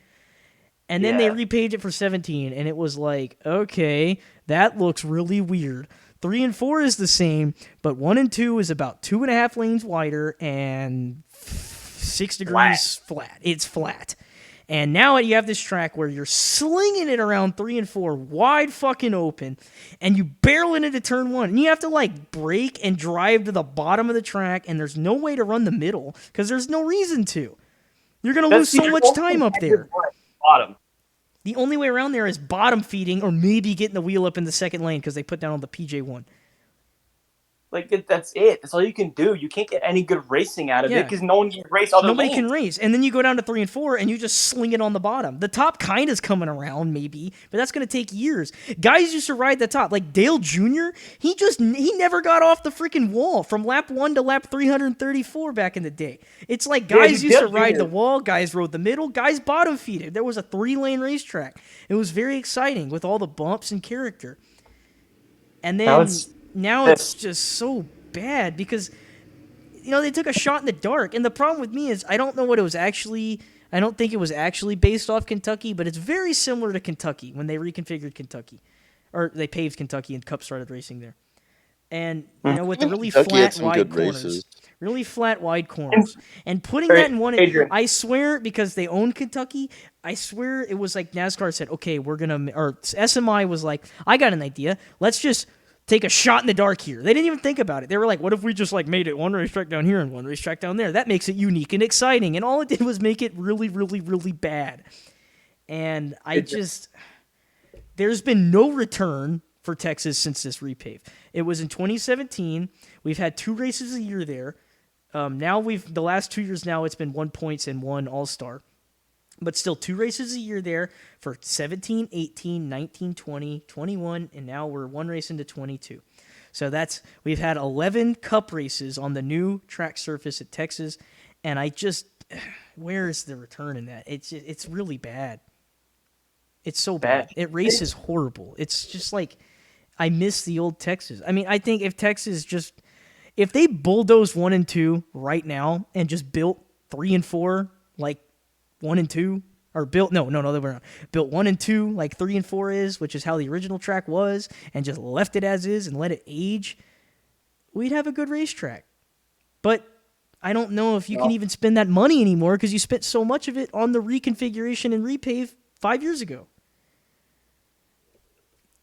And then they Yeah. repaved it for 17, and it was like, okay, that looks really weird. 3 and 4 is the same, but 1 and 2 is about 2.5 lanes wider and 6 degrees flat. It's flat. And now you have this track where you're slinging it around 3 and 4, wide fucking open, and you barrel it into turn 1. And you have to, like, brake and drive to the bottom of the track, and there's no way to run the middle because there's no reason to. You're going to lose so much time up there. Bottom. The only way around there is bottom feeding or maybe getting the wheel up in the second lane because they put down on the PJ1. Like, that's it. That's all you can do. You can't get any good racing out of it Yeah. because no one can race other Nobody lanes. can race. And then you go down to 3 and 4 and you just sling it on the bottom. The top kind of is coming around maybe, but that's going to take years. Guys used to ride the top. Like Dale Jr., he never got off the freaking wall from lap 1 to lap 334 back in the day. It's like guys used to Dale ride Jr. the wall, guys rode the middle, guys bottom feeded. There was a 3-lane racetrack. It was very exciting with all the bumps and character. And then now it's just so bad because, you know, they took a shot in the dark. And the problem with me is I don't know what it was actually. I don't think it was actually based off Kentucky, but it's very similar to Kentucky when they reconfigured Kentucky. Or they paved Kentucky and Cup started racing there. And, you know, with the really Kentucky had flat, some wide good corners. races. Really flat, wide corners. And putting that in one, Adrian. I swear, because they own Kentucky, I swear it was like NASCAR said, okay, we're going to, or SMI was like, I got an idea. Let's just take a shot in the dark here. They didn't even think about it. They were like, what if we just like made it one racetrack down here and one racetrack down there? That makes it unique and exciting. And all it did was make it really, really, really bad. And there's been no return for Texas since this repave. It was in 2017. We've had 2 races a year there. Now the last 2 years now it's been 1 points and 1 All-Star. But still 2 races a year there for 17, 18, 19, 20, 21, and now we're 1 race into 22. So we've had 11 Cup races on the new track surface at Texas, and where is the return in that? It's really bad. It's so bad. It races horrible. It's just like, I miss the old Texas. I mean, I think if Texas if they bulldozed 1 and 2 right now and just built 3 and 4 like 1 and 2, or built the other way around. Built 1 and 2 like 3 and 4 is, which is how the original track was, and just left it as is and let it age, we'd have a good racetrack. But I don't know if you can even spend that money anymore because you spent so much of it on the reconfiguration and repave 5 years ago.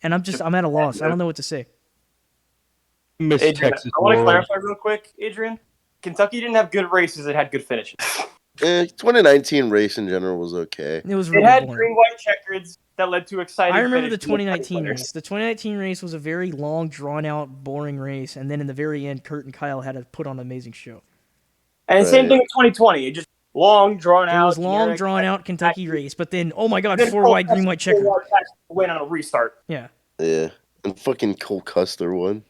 And I'm at a loss. I don't know what to say. Miss Adrian, Texas. I want to World. clarify real quick, Adrian. Kentucky didn't have good races; it had good finishes. 2019 race in general was okay. It was It really had boring. green-white checkers that led to exciting. I remember the finishes with 2019 winners. race. The 2019 race was a very long, drawn-out, boring race, and then in the very end, Kurt and Kyle had to put on an amazing show. And same Right. thing with 2020. It just long, drawn It out. was long, generic, drawn-out Kentucky race, but then, oh my God, then four-wide, Cole green-white Custer checker. win on a restart. Yeah. Yeah, and fucking Cole Custer won.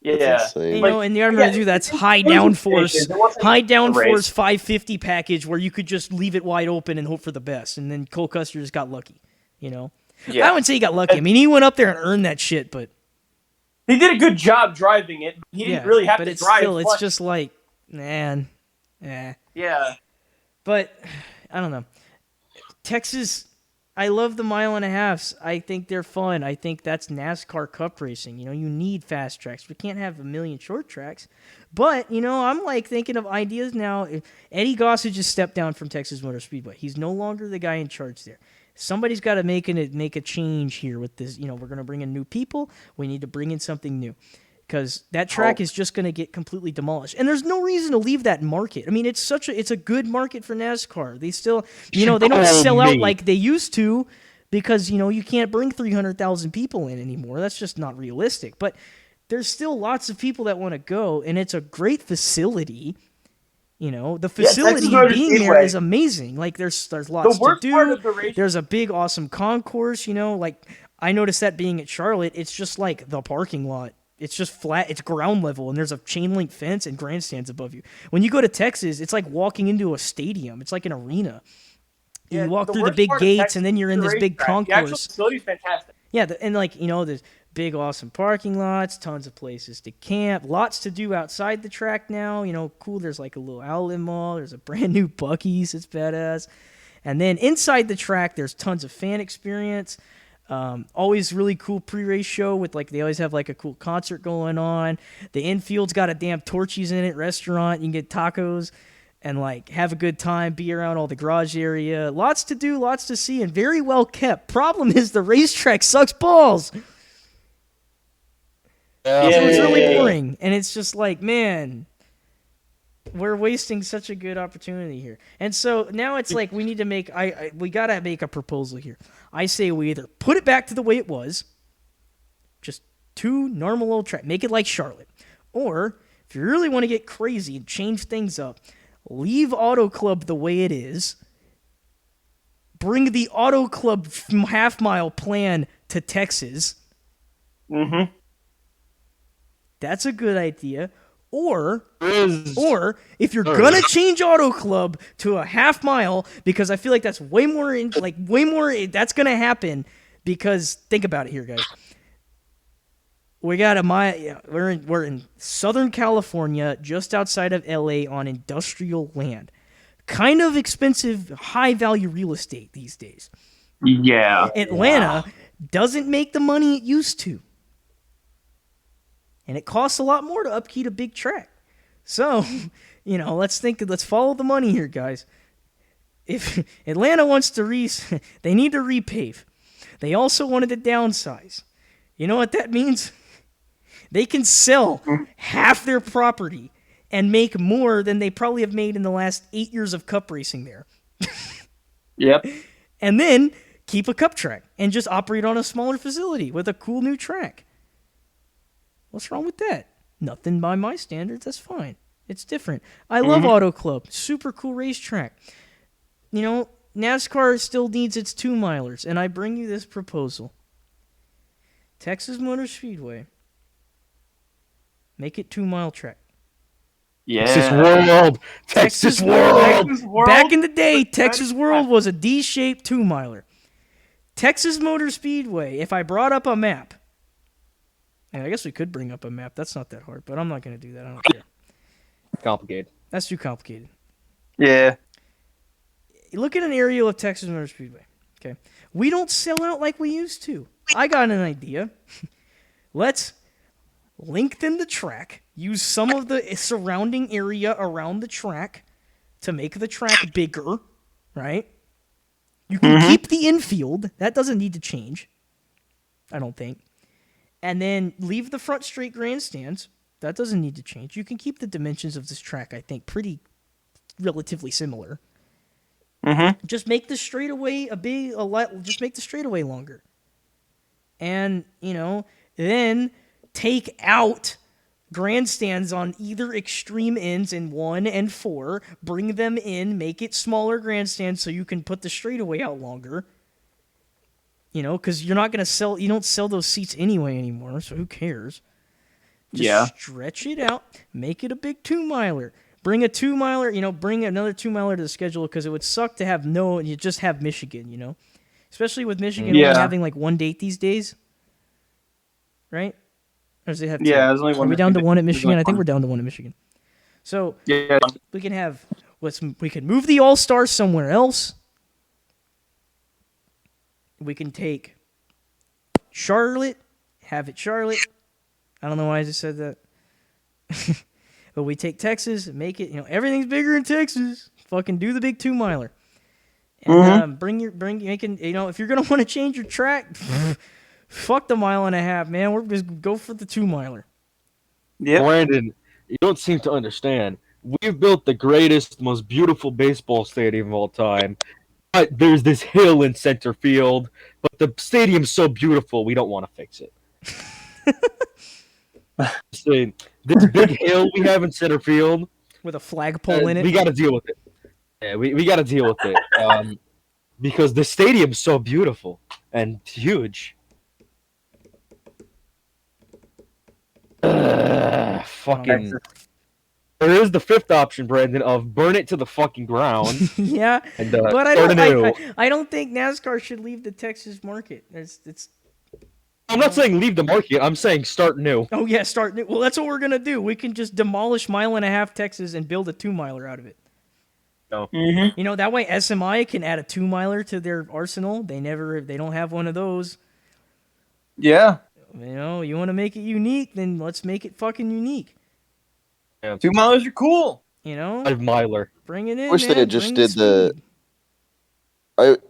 That's Yeah. insane. You Like, know, and you remember yeah, too, that's it was high finishes. downforce, It wasn't high a downforce race. 550 package where you could just leave it wide open and hope for the best, and then Cole Custer just got lucky. You know, Yeah. I wouldn't say he got lucky. I mean, he went up there and earned that shit, but He did a good job driving it. But he didn't yeah, really have but to it's drive. still, it's much. just like, man, yeah. Yeah. But I don't know. Texas, I love the mile and a halves. I think they're fun. I think that's NASCAR Cup racing. You know, you need fast tracks. We can't have a million short tracks. But, you know, I'm like thinking of ideas now. Eddie Gossage just stepped down from Texas Motor Speedway. He's no longer the guy in charge there. Somebody's got to make a change here with this. You know, we're going to bring in new people. We need to bring in something new. Because that track is just going to get completely demolished, and there's no reason to leave that market. I mean, it's a good market for NASCAR. They still, you know, they don't sell out like they used to, because you know you can't bring 300,000 people in anymore. That's just not realistic. But there's still lots of people that want to go, and it's a great facility. You know, the facility Texas Motor being there Speedway. is amazing. Like there's lots The worst to part do. of the race. There's a big awesome concourse. You know, like I noticed that being at Charlotte, it's just like the parking lot. It's just flat. It's ground level, and there's a chain link fence and grandstands above you. When you go to Texas, it's like walking into a stadium. It's like an arena. Yeah, You walk through the worst big part of gates, Texas and then you're in is the this big racetrack. The actual concourse. facility's fantastic. Yeah, and like, you know, there's big, awesome parking lots, tons of places to camp, lots to do outside the track now. You know, cool. There's like a little outlet mall. There's a brand new Buc-ee's. It's badass. And then inside the track, there's tons of fan experience. Always really cool pre-race show with like they always have like a cool concert going on. The infield's got a damn Torchy's in it restaurant. You can get tacos and like have a good time, be around all the garage area. Lots to do, lots to see, and very well kept. Problem is the racetrack sucks balls. So it's really boring, and it's just like, man, we're wasting such a good opportunity here. And so now it's like we need to make we gotta make a proposal here. I say we either put it back to the way it was, just two normal old track, make it like Charlotte, or if you really want to get crazy and change things up, leave Auto Club the way it is. Bring the Auto Club half mile plan to Texas. Mm-hmm. That's a good idea. Or if you're gonna change Auto Club to a half mile, because I feel like that's way more that's gonna happen. Because think about it here, guys. We got a mile. Yeah, we're in Southern California, just outside of LA, on industrial land. Kind of expensive, high value real estate these days. Yeah. Atlanta doesn't make the money it used to. And it costs a lot more to upkeep a big track. So, you know, let's follow the money here, guys. If Atlanta wants to they need to repave. They also wanted to downsize. You know what that means? They can sell half their property and make more than they probably have made in the last 8 years of cup racing there. Yep. And then keep a cup track and just operate on a smaller facility with a cool new track. What's wrong with that? Nothing by my standards. That's fine. It's different. I love Auto Club. Super cool racetrack. You know, NASCAR still needs its 2-milers, and I bring you this proposal. Texas Motor Speedway. Make it 2-mile track. Yeah. Texas World. Texas World. Texas World. Back in the day, Texas World was a D-shaped 2-miler. Texas Motor Speedway, if I brought up a map, and I guess we could bring up a map. That's not that hard, but I'm not going to do that. I don't care. Complicated. That's too complicated. Yeah. Look at an aerial of Texas Motor Speedway. Okay, we don't sell out like we used to. I got an idea. Let's lengthen the track. Use some of the surrounding area around the track to make the track bigger. Right? You can keep the infield. That doesn't need to change. I don't think. And then leave the front straight grandstands. That doesn't need to change. You can keep the dimensions of this track, I think, pretty relatively similar. Mm-hmm. Just make the straightaway just make the straightaway longer. And, then take out grandstands on either extreme ends in 1 and 4, bring them in, make it smaller grandstands so you can put the straightaway out longer. Because you don't sell those seats anyway anymore, so who cares? Just stretch it out, make it a big 2-miler. Bring a 2-miler, bring another 2-miler to the schedule, because it would suck to have you just have Michigan, especially with Michigan only having like one date these days, right? Or does it have two? Yeah, there's only one. Are we down to one at There's Michigan? only I think one. we're down to one at Michigan. So Yeah. we can have we can move the All-Stars somewhere else. We can take Charlotte, have it Charlotte. I don't know why I just said that. But we take Texas and make it, everything's bigger in Texas. Fucking do the big 2-miler. And if you're gonna want to change your track, fuck the 1.5 miles, man. We're just go for the 2-miler. Yep. Brandon, you don't seem to understand. We've built the greatest, most beautiful baseball stadium of all time. But there's this hill in center field. But the stadium's so beautiful, we don't want to fix it. Saying, this big hill we have in center field, With a flagpole in it. we got to deal with it. Yeah, we got to deal with it. Because the stadium's so beautiful and huge. Fucking. There is the fifth option, Brandon, of burn it to the fucking ground. Yeah, And, but start anew. I don't think NASCAR should leave the Texas market. I'm not saying leave the market. I'm saying start new. Oh yeah, start new. Well, that's what we're gonna do. We can just demolish 1.5 Texas and build a 2-miler out of it. Mm-hmm. That way SMI can add a 2-miler to their arsenal. They don't have one of those. Yeah. You want to make it unique, then let's make it fucking unique. 2 miles are cool. 5-miler. Bring it in. Wish they man. had just Bring did the. speed.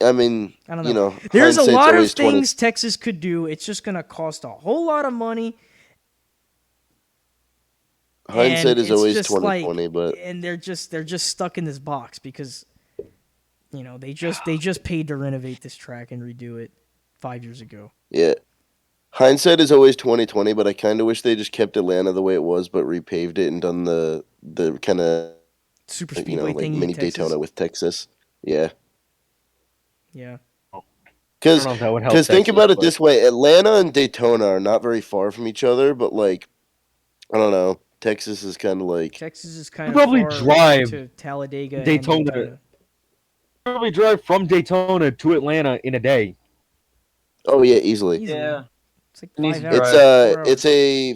I mean, I don't know. There's There's a lot of things Texas could do. It's just going to cost a whole lot of money. Hindsight and is it's always just 2020, but and they're just stuck in this box because they just paid to renovate this track and redo it 5 years ago. yeah. Hindsight is always 2020, but I kind of wish they just kept Atlanta the way it was, but repaved it and done the kind of Super speedway like thing in mini Texas. Daytona with Texas. Yeah. Yeah. I Because don't know if that would help. think Texas, about it but- this way: Atlanta and Daytona are not very far from each other, but like, I don't know. Texas is kind of like Texas is kind You of probably far drive to Talladega and Daytona. Probably drive from Daytona to Atlanta in a day. oh yeah, easily. Easily. Yeah. It's like An easy 5 hours. drive. 4 It's a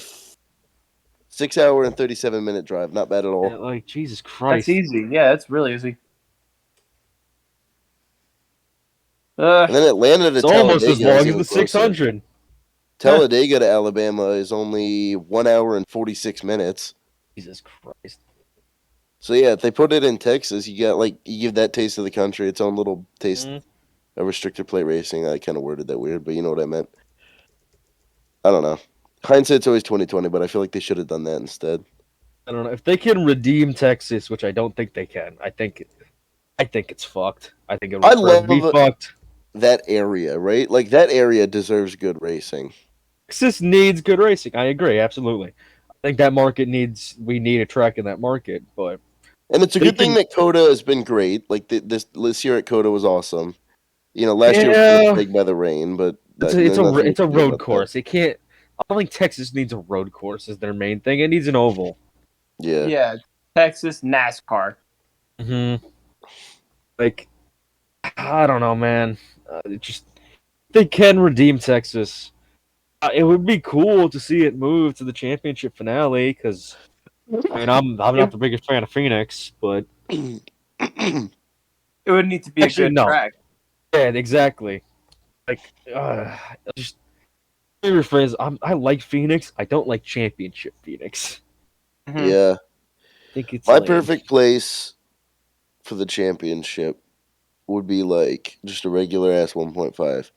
6-hour and 37-minute drive. Not bad at all. Yeah, like Jesus Christ. That's easy. Yeah, that's really easy. And then Atlanta to It's almost Talladega as long is as even the closer. 600. Talladega to Alabama is only 1 hour and 46 minutes. Jesus Christ. So yeah, if they put it in Texas, you give that taste of the country its own little taste Mhm. of restricted plate racing. I kind of worded that weird, but you know what I meant. I don't know. Hindsight's always 2020, but I feel like they should have done that instead. I don't know if they can redeem Texas, which I don't think they can. I think it's fucked. I think it I would be love fucked. That area, right? Like that area deserves good racing. Texas needs good racing. I agree, absolutely. I think that market we need a track in that market, but And it's a They good thing can- that Coda has been great. Like this year at Coda was awesome. Last year Yeah. was big by the rain, but it's there's a nothing it's a you can do road about that. course. It can't. I don't think Texas needs a road course as their main thing. It needs an oval. Yeah. Yeah, Texas NASCAR. Mm-hmm. Like, I don't know, man. They can redeem Texas. It would be cool to see it move to the championship finale because, I'm not the biggest fan of Phoenix, but It would need to be Actually, a good no. track. yeah, exactly. Like, just let me rephrase. I like Phoenix. I don't like championship Phoenix. Mhm. Yeah. I think it's My lame. perfect place for the championship would be like just a regular ass 1.5.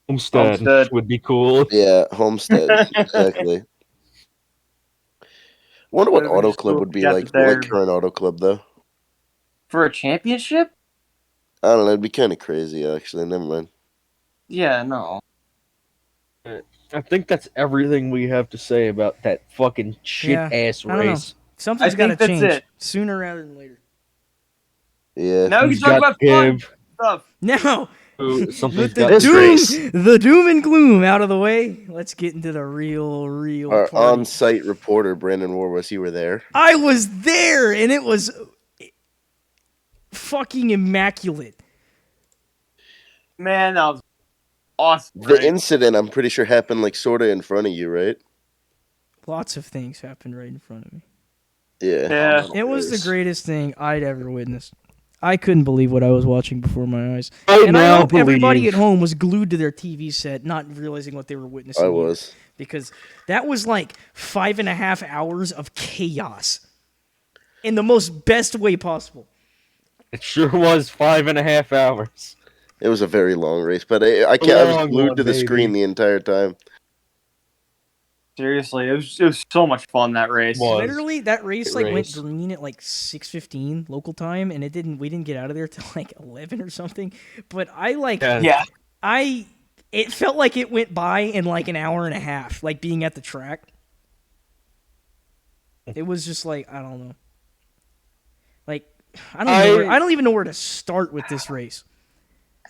Homestead would be cool. Yeah, Homestead. Exactly. Wonder what Whatever Auto just Club go would be got like. there. Like current Auto Club though. For a championship? I don't know. It'd be kind of crazy, actually. Never mind. Yeah, no. I think that's everything we have to say about that fucking shit ass I don't know. race. Something's I got to think that's change it. sooner rather than later. Yeah. Now we He's can talk got about fun Gibb. stuff. Now, Something's with got the This doom, race. the doom and gloom out of the way, let's get into the real Our party. on-site reporter, Brandon Warwas, you were there. I was there, and it was fucking immaculate. Man, that was awesome. The right? incident, I'm pretty sure, happened like sort of in front of you, right? Lots of things happened right in front of me. Yeah. Yeah. It was the greatest thing I'd ever witnessed. I couldn't believe what I was watching before my eyes. I And I now hope everybody believe- at home was glued to their TV set, not realizing what they were witnessing. I either. was. Because that was like 5.5 hours of chaos in the most best way possible. It sure was 5.5 hours. It was a very long race, but I can't. I was Long glued one, to the baby. screen the entire time. Seriously, it was so much fun, that race. Was. Literally, that race Great like race. went green at like 6:15 local time, and we didn't get out of there till like 11 or something. But Yeah. it felt like it went by in like an hour and a half, like being at the track. It was just like, I don't know. Like, I don't even know where to start with this race.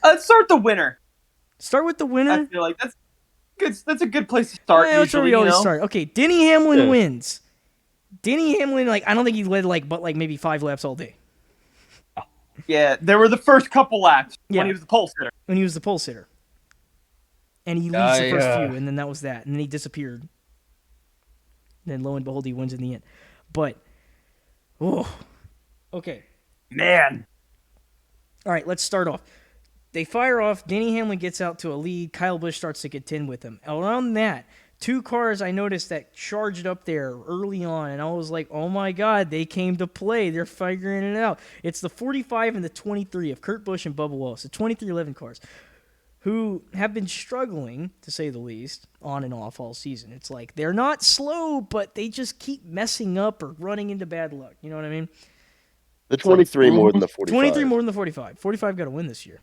Let's start the winner. Start with the I winner. feel like that's good. That's a good place to start. Yeah, that's where we usually, always you know? start. Okay, Denny Hamlin Yeah. wins. Denny Hamlin, like, I don't think he led but maybe 5 laps all day Yeah, there were the first couple laps Yeah. when he was the pole sitter. when he was the pole sitter. And he leads the first I, few, and then that was that. And then he disappeared. Then lo and behold, he wins in the end. But, okay. Man. All right, let's start off. They fire off. Denny Hamlin gets out to a lead. Kyle Busch starts to contend with him. Around that, 2 cars I noticed that charged up there early on, and I was like, oh my God, they came to play. They're figuring it out. It's the 45 and the 23 of Kurt Busch and Bubba Wallace, the 2311 cars, who have been struggling, to say the least, on and off all season. It's like they're not slow, but they just keep messing up or running into bad luck. You know what I mean? The 23 more than the 45. 23 more than the 45. 45 got to win this year.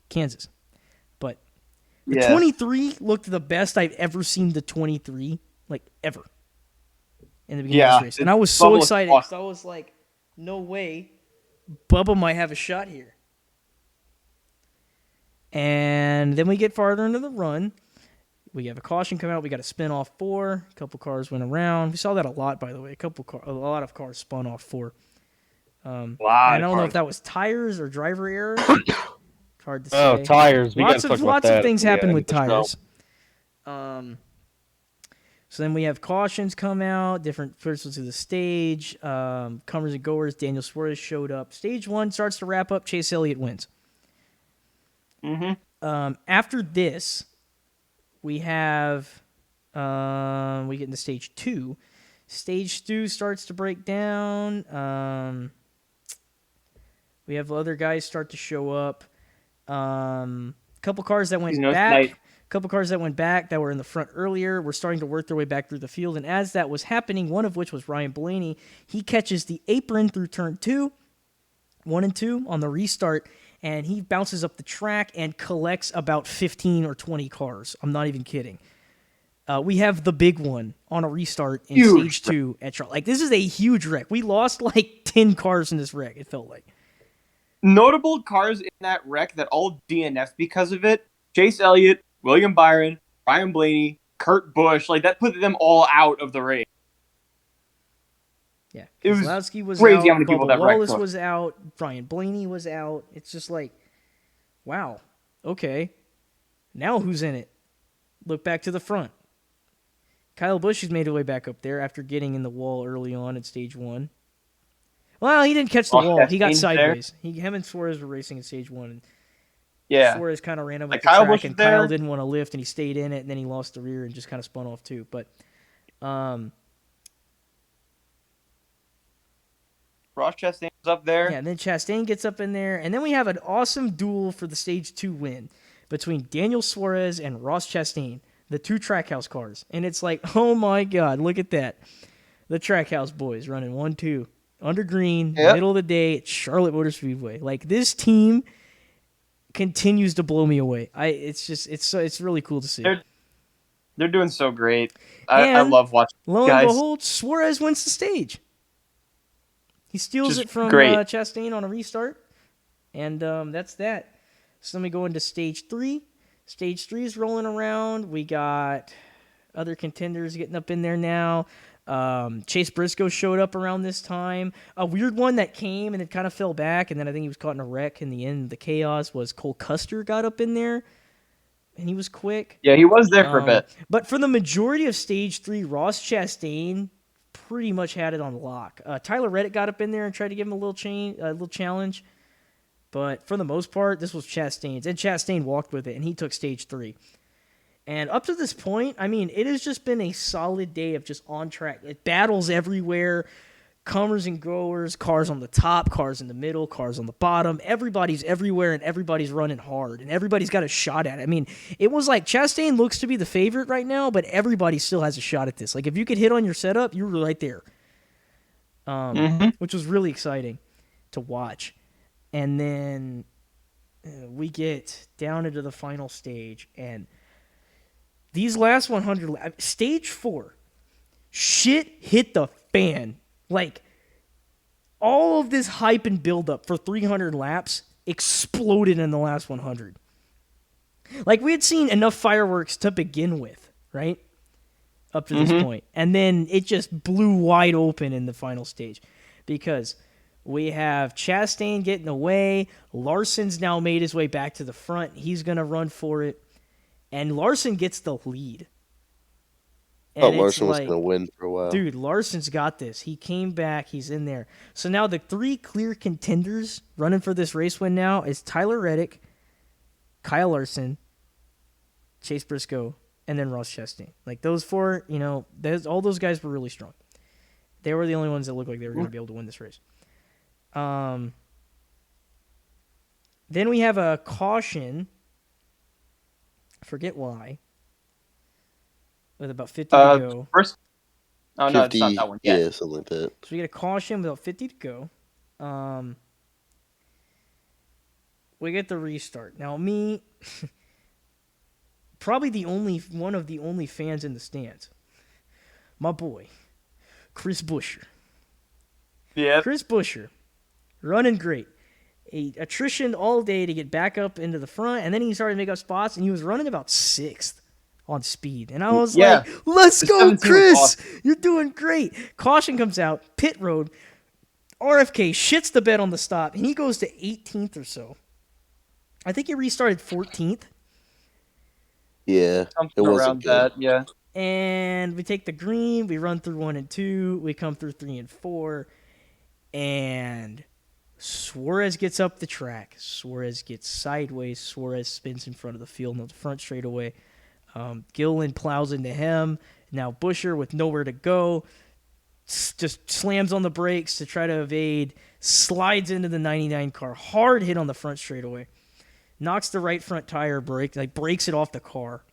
Kansas. But the Yeah. 23 looked the best I've ever seen the 23, like, ever. In the beginning Yeah, of this race. And I was so Bubba was excited. awesome. 'Cause I was like, no way. Bubba might have a shot here. And then we get farther into the run. We have a caution come out. We got a spin off 4. A couple cars went around. We saw that a lot, by the way. A lot of cars spun off 4. I don't know if that was tires or driver error. Hard to say. Oh, tires. We Lots gotta of talk about that. things happen with Yeah, tires. So then we have cautions come out, different persons to the stage, comers and goers. Daniel Suarez showed up. Stage 1 starts to wrap up. Chase Elliott wins. Mm-hmm. After this, we have we get into stage 2. Stage 2 starts to break down. We have other guys start to show up. Couple cars that went back. Couple cars that went back that were in the front earlier were starting to work their way back through the field. And as that was happening, one of which was Ryan Blaney, he catches the apron through turn 1 and 2 on the restart, and he bounces up the track and collects about 15 or 20 cars. I'm not even kidding. We have the big one on a restart in Huge. stage 2 at Charlotte. Like, this is a huge wreck. We lost like 10 cars in this wreck, it felt like. Notable cars in that wreck that all DNF'd because of it: Chase Elliott, William Byron, Ryan Blaney, Kurt Busch. Like, that put them all out of the race. Yeah, It was Keselowski was crazy out, how many people Bubba that wrecked Wallace us. was out, Brian Blaney was out. It's just like, wow, okay. Now who's in it? Look back to the front. Kyle Busch has made his way back up there after getting in the wall early on in stage 1. Well, he didn't catch the Ross wall. He got Chastain's there. sideways. Him and Suarez were racing in stage 1. And Yeah. Suarez kind of ran up Like, the Kyle track, Busch and was there. Kyle didn't want to lift, and he stayed in it, and then he lost the rear and just kind of spun off too. But Ross Chastain was up there. yeah, and then Chastain gets up in there, and then we have an awesome duel for the stage 2 win between Daniel Suarez and Ross Chastain, the 2 Trackhouse cars. And it's like, oh my God, look at that. The Trackhouse boys running 1-2. under green, Yep. middle of the day at Charlotte Motor Speedway. Like, this team continues to blow me away. It's really cool to see. They're doing so great. I And love watching lo and guys. behold, Suarez wins the stage. He steals Just it from great. Chastain on a restart, and that's that. So let me go into stage 3. Stage 3 is rolling around. We got other contenders getting up in there now. Chase Briscoe showed up around this time. A weird one that came and it kind of fell back, and then I think he was caught in a wreck in the end. The chaos was Cole Custer got up in there, and he was quick. Yeah, he was there for a bit. But for the majority of stage 3, Ross Chastain pretty much had it on lock. Tyler Reddick got up in there and tried to give him a little challenge. But for the most part, this was Chastain's. And Chastain walked with it, and he took stage 3. And up to this point, I mean, it has just been a solid day of just on track. It battles everywhere. Comers and goers, cars on the top, cars in the middle, cars on the bottom. Everybody's everywhere, and everybody's running hard, and everybody's got a shot at it. I mean, it was like Chastain looks to be the favorite right now, but everybody still has a shot at this. Like, if you could hit on your setup, you were right there, which was really exciting to watch. And then we get down into the final stage, and these last 100, stage 4, shit hit the fan. Like, all of this hype and buildup for 300 laps exploded in the last 100. Like, we had seen enough fireworks to begin with, right? Up to this point. And then it just blew wide open in the final stage. Because we have Chastain getting away. Larson's now made his way back to the front. He's going to run for it. And Larson gets the lead. I thought And Larson it's was like, going to win for a while. dude, Larson's got this. He came back. He's in there. So now the 3 clear contenders running for this race win now is Tyler Reddick, Kyle Larson, Chase Briscoe, and then Ross Chastain. Like, those 4, all those guys were really strong. They were the only ones that looked like they were going to be able to win this race. Then we have a caution. Forget why. With about 50 to go. First, oh no, it's 50, not that one yet. yeah, something like that. So we get a caution with about 50 to go. We get the restart. Now, me, probably one of the only fans in the stands. My boy, Chris Buescher. Yeah. Chris Buescher, running great. Attrition all day to get back up into the front, and then he started to make up spots, and he was running about 6th on speed. And I was like, let's The go, 17 was Chris. awesome. You're doing great. Caution comes out, pit road. RFK shits the bed on the stop, and he goes to 18th or so. I think he restarted 14th. Yeah, Something it wasn't around good. that, yeah. And we take the green, we run through 1 and 2, we come through 3 and 4, and Suarez gets up the track. Suarez gets sideways. Suarez spins in front of the field on the front straightaway. Gilliland plows into him. Now Buescher, with nowhere to go, just slams on the brakes to try to evade, slides into the 99 car. Hard hit on the front straightaway. Knocks the right front tire breaks it off the car.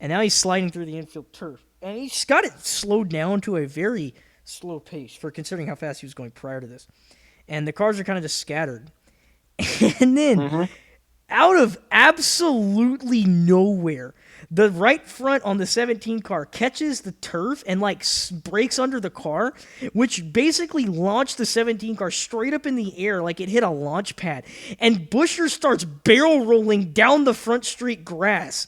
And now he's sliding through the infield turf. And he's got it slowed down to a very slow pace for considering how fast he was going prior to this. And the cars are kind of just scattered. And then, out of absolutely nowhere, the right front on the 17 car catches the turf and breaks under the car, which basically launched the 17 car straight up in the air like it hit a launch pad. And Buescher starts barrel rolling down the front street grass.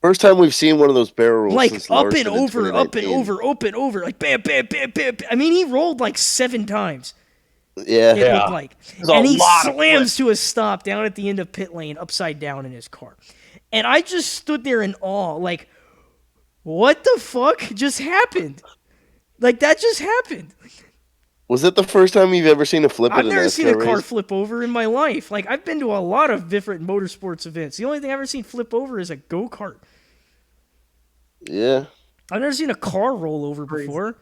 First time we've seen one of those barrel rolls Like since up Larson and in over, up and 2019. over, up and over, like bam, bam, bam, bam, bam. I mean, he rolled like 7 times. Yeah. It looked like. There's a And he lot of slams to a stop down at the end of pit lane, upside down in his car. And I just stood there in awe, like, what the fuck just happened? Like, that just happened. Was it the first time you've ever seen a flip I've in a never seen a NASCAR car race? flip over in my life. Like, I've been to a lot of different motorsports events. The only thing I've ever seen flip over is a go-kart. Yeah. I've never seen a car roll over before.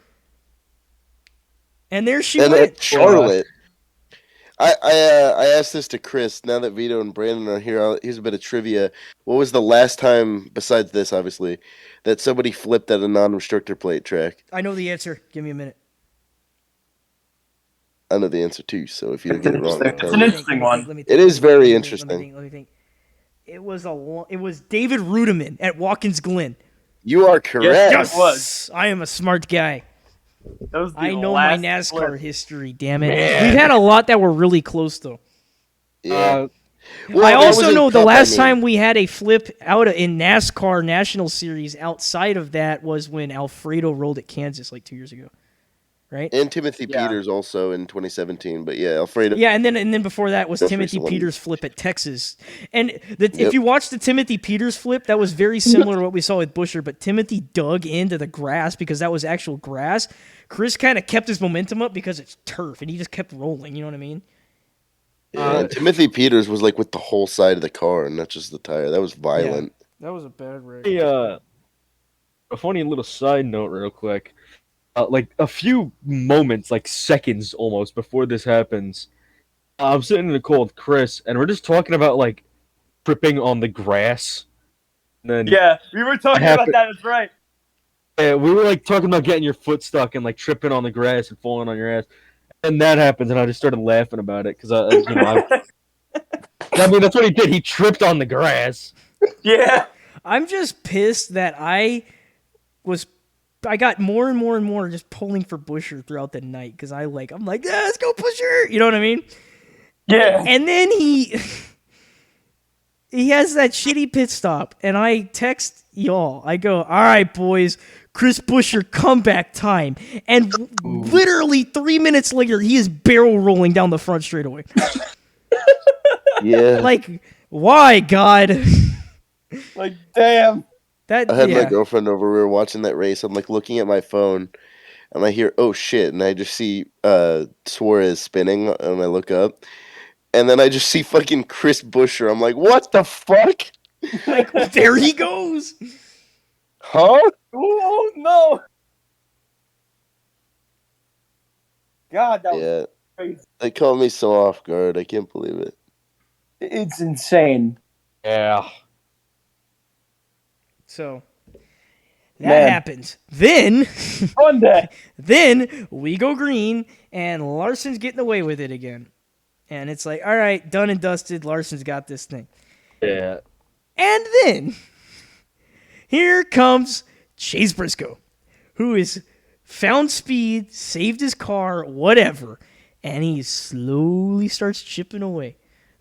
And there she And went. at Charlotte, I asked this to Chris. Now that Vito and Brandon are here, here's a bit of trivia. What was the last time, besides this, obviously, that somebody flipped at a non-restrictor plate track? I know the answer. Give me a minute. I know the answer too. So if you get it wrong, It's tell an me. interesting one. It is very interesting. Let me think. It was David Rudiman at Watkins Glen. You are correct. Yes, it was. I am a smart guy. That was the I know my last NASCAR flip. history. Damn it! Man. We've had a lot that were really close though. Yeah. I that also was in know the Cup, I last mean. time we had a flip out in NASCAR National Series outside of that was when Alfredo rolled at Kansas like 2 years ago, right? And Timothy Yeah. Peters also in 2017. But yeah, Alfredo. Yeah, and then before that was Most Timothy recent one. Peters' flip at Texas. And if Yep. you watch the Timothy Peters flip, that was very similar to what we saw with Busher, but Timothy dug into the grass because that was actual grass. Chris kind of kept his momentum up because it's turf, and he just kept rolling. You know what I mean? Yeah, and Timothy Peters was like with the whole side of the car and not just the tire. That was violent. That was a bad wreck. Hey, a funny little side note, real quick. Like a few moments, like seconds almost before this happens, I'm sitting in the call with Chris, and we're just talking about like tripping on the grass. And then Yeah, we were talking about that. That's right. we were like talking about getting your foot stuck and like tripping on the grass and falling on your ass. And that happens, and I just started laughing about it because I mean that's what he did. He tripped on the grass. Yeah. I'm just pissed that I got more and more and more just pulling for Busher throughout the night because I'm like, yeah, let's go Busher. You know what I mean? Yeah. And then he has that shitty pit stop, and I text y'all. I go, all right, boys, Chris Busher comeback time. And literally 3 minutes later, he is barrel rolling down the front straightaway. Yeah. Like, why, God? Like, damn. That I had yeah. my girlfriend over. We were watching that race. I'm like looking at my phone, and I hear, "Oh shit!" And I just see Suarez spinning, and I look up, and then I just see fucking Chris Busher. I'm like, "What the fuck? There he goes. Huh?" Oh, no. God, that was Yeah, crazy. they caught me so off guard. I can't believe it. It's insane. Yeah. So that Man. happens. Then One day. Then we go green, and Larson's getting away with it again. And it's like, all right, done and dusted. Larson's got this thing. Yeah. And then here comes Chase Briscoe, who has found speed, saved his car, whatever, and he slowly starts chipping away.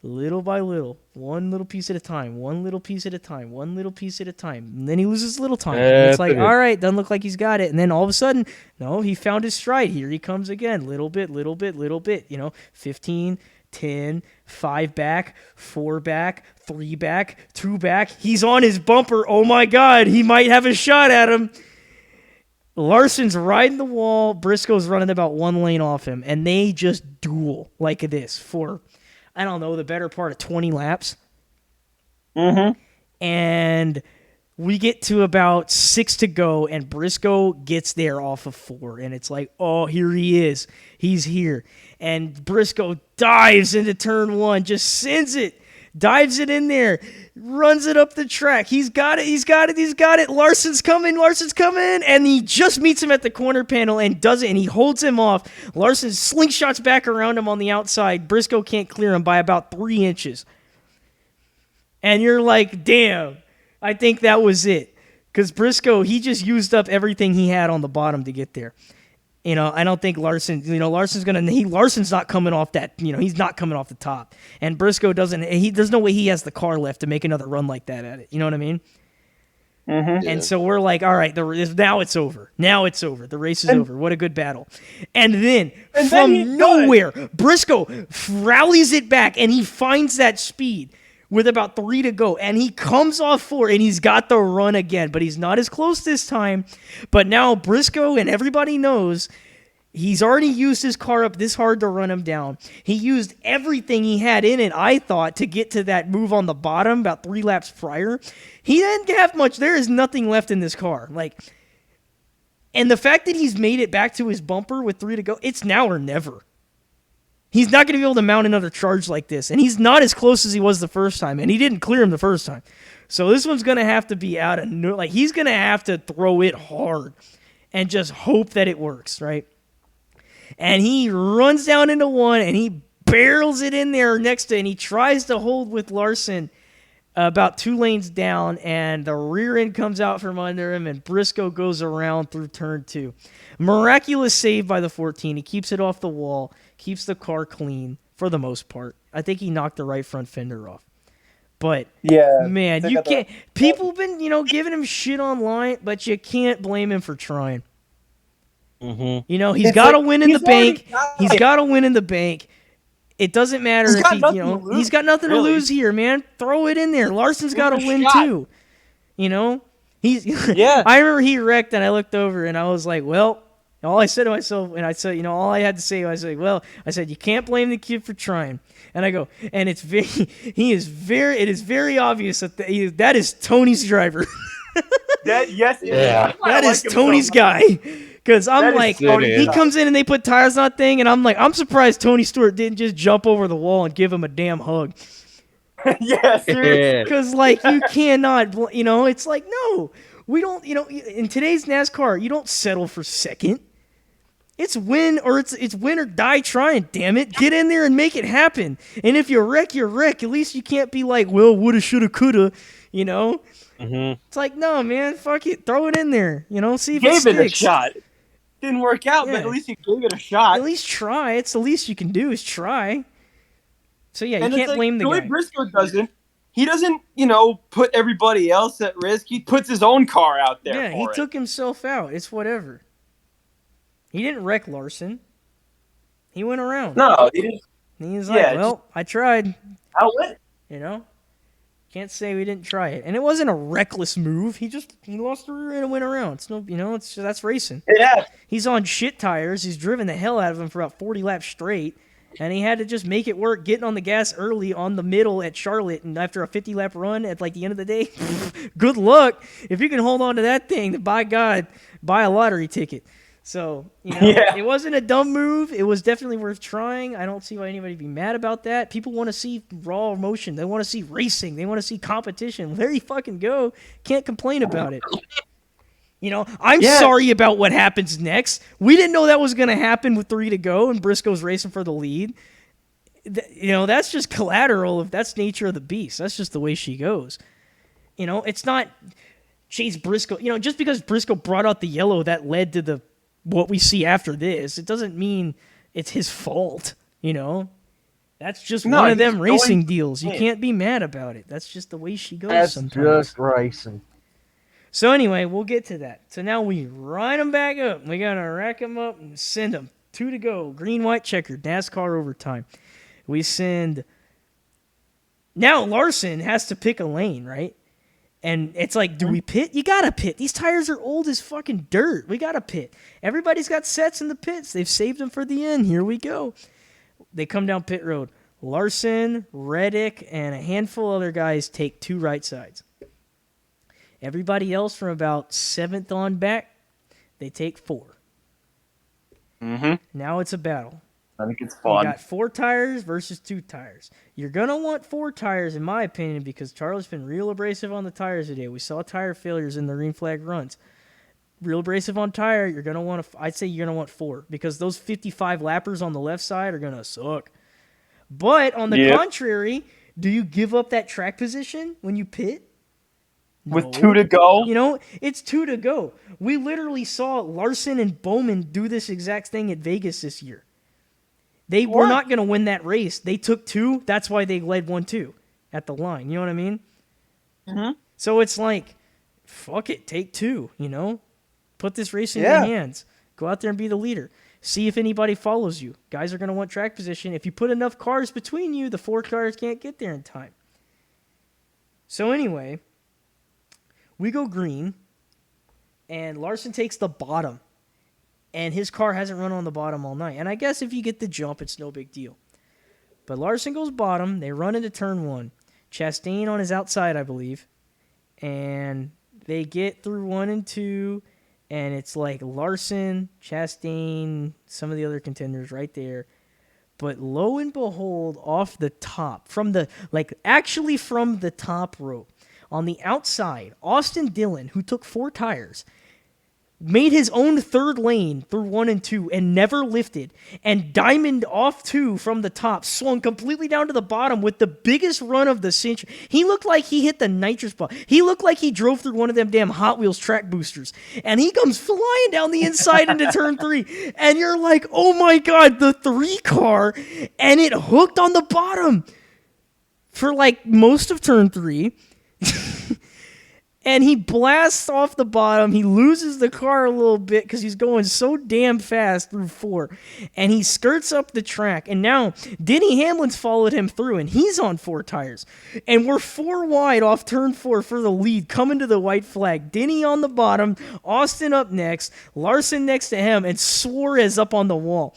Little by little, one little piece at a time, one little piece at a time, one little piece at a time. And then he loses a little time. And it's like, all right, doesn't look like he's got it. And then all of a sudden, no, he found his stride. Here he comes again. Little bit, little bit, little bit. 15, 10, 5 back, 4 back, 3 back, 2 back. He's on his bumper. Oh my God, he might have a shot at him. Larson's riding the wall. Briscoe's running about one lane off him. And they just duel like this for, I don't know, the better part of 20 laps. Mm-hmm. And we get to about 6 to go, and Briscoe gets there off of 4. And it's like, oh, here he is. He's here. And Briscoe dives into turn 1, just sends it, dives it in there, runs it up the track. He's got it. He's got it. He's got it. Larson's coming. Larson's coming. And he just meets him at the corner panel and does it, and he holds him off. Larson slingshots back around him on the outside. Briscoe can't clear him by about 3 inches. And you're like, damn, I think that was it. Because Briscoe, he just used up everything he had on the bottom to get there. I don't think Larson, Larson's not coming off that, he's not coming off the top. And Briscoe there's no way he has the car left to make another run like that at it. You know what I mean? Mm-hmm. And so we're like, all right, now it's over. Now it's over. The race is over. What a good battle. And then from nowhere, Briscoe rallies it back, and he finds that speed with about 3 to go, and he comes off 4, and he's got the run again, but he's not as close this time. But now Briscoe, and everybody knows, he's already used his car up this hard to run him down. He used everything he had in it, I thought, to get to that move on the bottom about 3 laps prior. He didn't have much. There is nothing left in this car. And the fact that he's made it back to his bumper with 3 to go, it's now or never. He's not going to be able to mount another charge like this. And he's not as close as he was the first time. And he didn't clear him the first time. So this one's going to have to be out of he's going to have to throw it hard and just hope that it works, right? and he runs down into one, and he barrels it in there next to, and he tries to hold with Larson about 2 lanes down, and the rear end comes out from under him, and Briscoe goes around through turn 2. Miraculous save by the 14. He keeps it off the wall, keeps the car clean for the most part. I think he knocked the right front fender off. But, Yeah, man, they you got can't. People have been, giving him shit online, but you can't blame him for trying. Mm-hmm. He's It's got to like, win in the he's already bank. got He's it. got to win in the bank. It doesn't matter He's if got he, nothing to lose, he's got nothing to really. lose here, man. Throw it in there. Larson's got to Give it a win shot. too. He's. Yeah. I remember he wrecked, and I looked over, and I was like, well. All I said to myself, and I said, all I had to say, I said, you can't blame the kid for trying. And I go, and it is very obvious that is Tony's driver. Yes, it is. Yeah. That's why I That like is him Tony's so much. guy. Because I'm That is like, Tony's he guy. comes in and they put tires on that thing, and I'm like, I'm surprised Tony Stewart didn't just jump over the wall and give him a damn hug. Yeah, seriously. Because, you cannot, it's like, no, we don't, in today's NASCAR, you don't settle for second. It's win or die trying, damn it. Get in there and make it happen. And if you wreck, you wreck. At least you can't be like, well, woulda, shoulda, coulda, Mm-hmm. It's like, no, man, fuck it. Throw it in there, see if Gave it it a sticks. shot. Didn't work out, Yeah. but at least you gave it a shot. At least try. It's the least you can do is try. So, yeah, you And it's can't like, blame the way guy. Briscoe doesn't. He doesn't, put everybody else at risk. He puts his own car out there. Yeah, he for it. took himself out. It's whatever. He didn't wreck Larson. He went around. No, he didn't. And he's Yeah, like, just- well, I tried, Outlet. Can't say we didn't try it. And it wasn't a reckless move. He lost the rear end and went around. It's no, that's racing. Yeah. He's on shit tires. He's driven the hell out of them for about 40 laps straight. And he had to just make it work, getting on the gas early on the middle at Charlotte. And after a 50-lap run at the end of the day, good luck. If you can hold on to that thing, then by God, buy a lottery ticket. So, Yeah. It wasn't a dumb move. It was definitely worth trying. I don't see why anybody would be mad about that. People want to see raw emotion. They want to see racing. They want to see competition. There you fucking go. Can't complain about it. I'm Yeah. sorry about what happens next. We didn't know that was going to happen with 3 to go and Briscoe's racing for the lead. That's just collateral if that's nature of the beast. That's just the way she goes. It's not Chase Briscoe. Just because Briscoe brought out the yellow that led to what we see after this, it doesn't mean it's his fault. That's just No, one of he's them racing going- deals. You Yeah. can't be mad about it. That's just the way she goes That's sometimes. just racing. So anyway, we'll get to that. So now we ride them back up. We got to rack them up and send them. 2 to go. Green, white, checker. NASCAR overtime. We send... Now Larson has to pick a lane, right? And it's like, do we pit? You got to pit. These tires are old as fucking dirt. We got to pit. Everybody's got sets in the pits. They've saved them for the end. Here we go. They come down pit road. Larson, Reddick, and a handful of other guys take 2 right sides. Everybody else from about 7th on back, they take 4. Mm-hmm. Now it's a battle. I think it's You fun. got 4 tires versus 2 tires. You're going to want 4 tires, in my opinion, because Charlie's been real abrasive on the tires today. We saw tire failures in the green flag runs. Real abrasive on tire, you're going to want I'd say you're going to want 4, because those 55 lappers on the left side are going to suck. But on the Yep. contrary, do you give up that track position when you pit? With No. 2 to go. It's 2 to go. We literally saw Larson and Bowman do this exact thing at Vegas this year. They were What? not going to win that race. They took 2. That's why they led 1-2 at the line. You know what I mean? Mhm. So it's like, fuck it, take 2, Put this race in Yeah. your hands. Go out there and be the leader. See if anybody follows you. Guys are going to want track position. If you put enough cars between you, the 4 cars can't get there in time. So anyway, we go green, and Larson takes the bottom, and his car hasn't run on the bottom all night. And I guess if you get the jump, it's no big deal. But Larson goes bottom. They run into turn 1. Chastain on his outside, I believe. And they get through 1 and 2, and it's like Larson, Chastain, some of the other contenders right there. But lo and behold, off the top, from the top rope, on the outside, Austin Dillon, who took 4 tires, made his own third lane through 1 and 2 and never lifted, and diamond off 2 from the top, swung completely down to the bottom with the biggest run of the century. He looked like he hit the nitrous ball. He looked like he drove through one of them damn Hot Wheels track boosters, and he comes flying down the inside into turn 3, and you're like, oh my god, the 3 car, and it hooked on the bottom for like most of turn 3. And he blasts off the bottom. He loses the car a little bit because he's going so damn fast through 4. And he skirts up the track. And now Denny Hamlin's followed him through, and he's on 4 tires. And we're 4 wide off turn 4 for the lead, coming to the white flag. Denny on the bottom, Austin up next, Larson next to him, and Suarez up on the wall.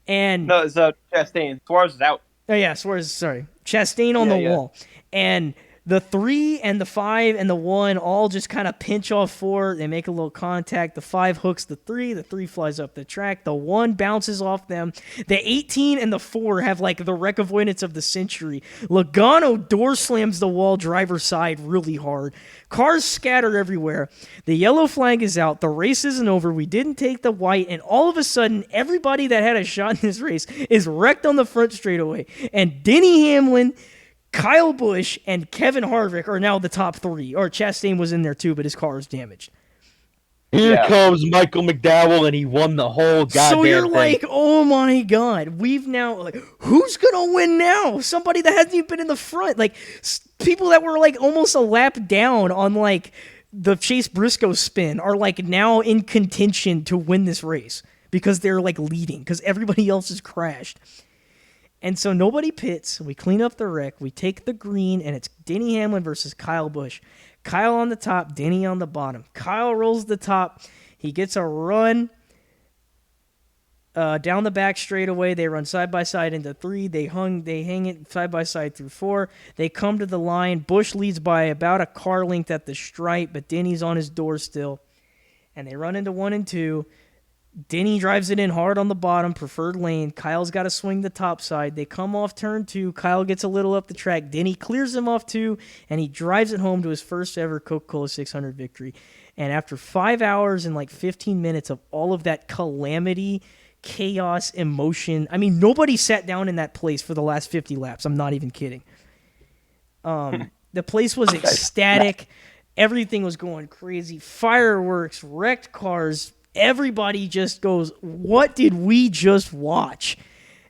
And No, it's Chastain. Suarez is out. oh yeah, Suarez, sorry. Chastain on the wall. And the 3 and the 5 and the 1 all just kind of pinch off 4. They make a little contact. The 5 hooks the 3. The 3 flies up the track. The 1 bounces off them. The 18 and the 4 have like the wreck avoidance of the century. Logano door slams the wall driver's side really hard. Cars scatter everywhere. The yellow flag is out. The race isn't over. We didn't take the white. And all of a sudden, everybody that had a shot in this race is wrecked on the front straightaway. And Denny Hamlin, Kyle Busch, and Kevin Harvick are now the top 3. Or Chastain was in there too, but his car is damaged. Here comes Michael McDowell, and he won the whole goddamn So you're thing. like, oh my god, we've now, like, who's gonna win now? Somebody that hasn't even been in the front. Like, people that were like almost a lap down on like the Chase Briscoe spin are like now in contention to win this race because they're like leading because everybody else has crashed. And so nobody pits. We clean up the wreck. We take the green, and it's Denny Hamlin versus Kyle Busch. Kyle on the top, Denny on the bottom. Kyle rolls the top. He gets a run down the back straightaway. They run side by side into 3. They hang it side by side through 4. They come to the line. Busch leads by about a car length at the stripe, but Denny's on his door still. And they run into 1 and 2. Denny drives it in hard on the bottom, preferred lane. Kyle's got to swing the top side. They come off turn 2. Kyle gets a little up the track. Denny clears him off 2, and he drives it home to his first ever Coca-Cola 600 victory. And after 5 hours and like 15 minutes of all of that calamity, chaos, emotion, I mean, nobody sat down in that place for the last 50 laps. I'm not even kidding. The place was ecstatic. Everything was going crazy. Fireworks, wrecked cars. Everybody just goes, what did we just watch?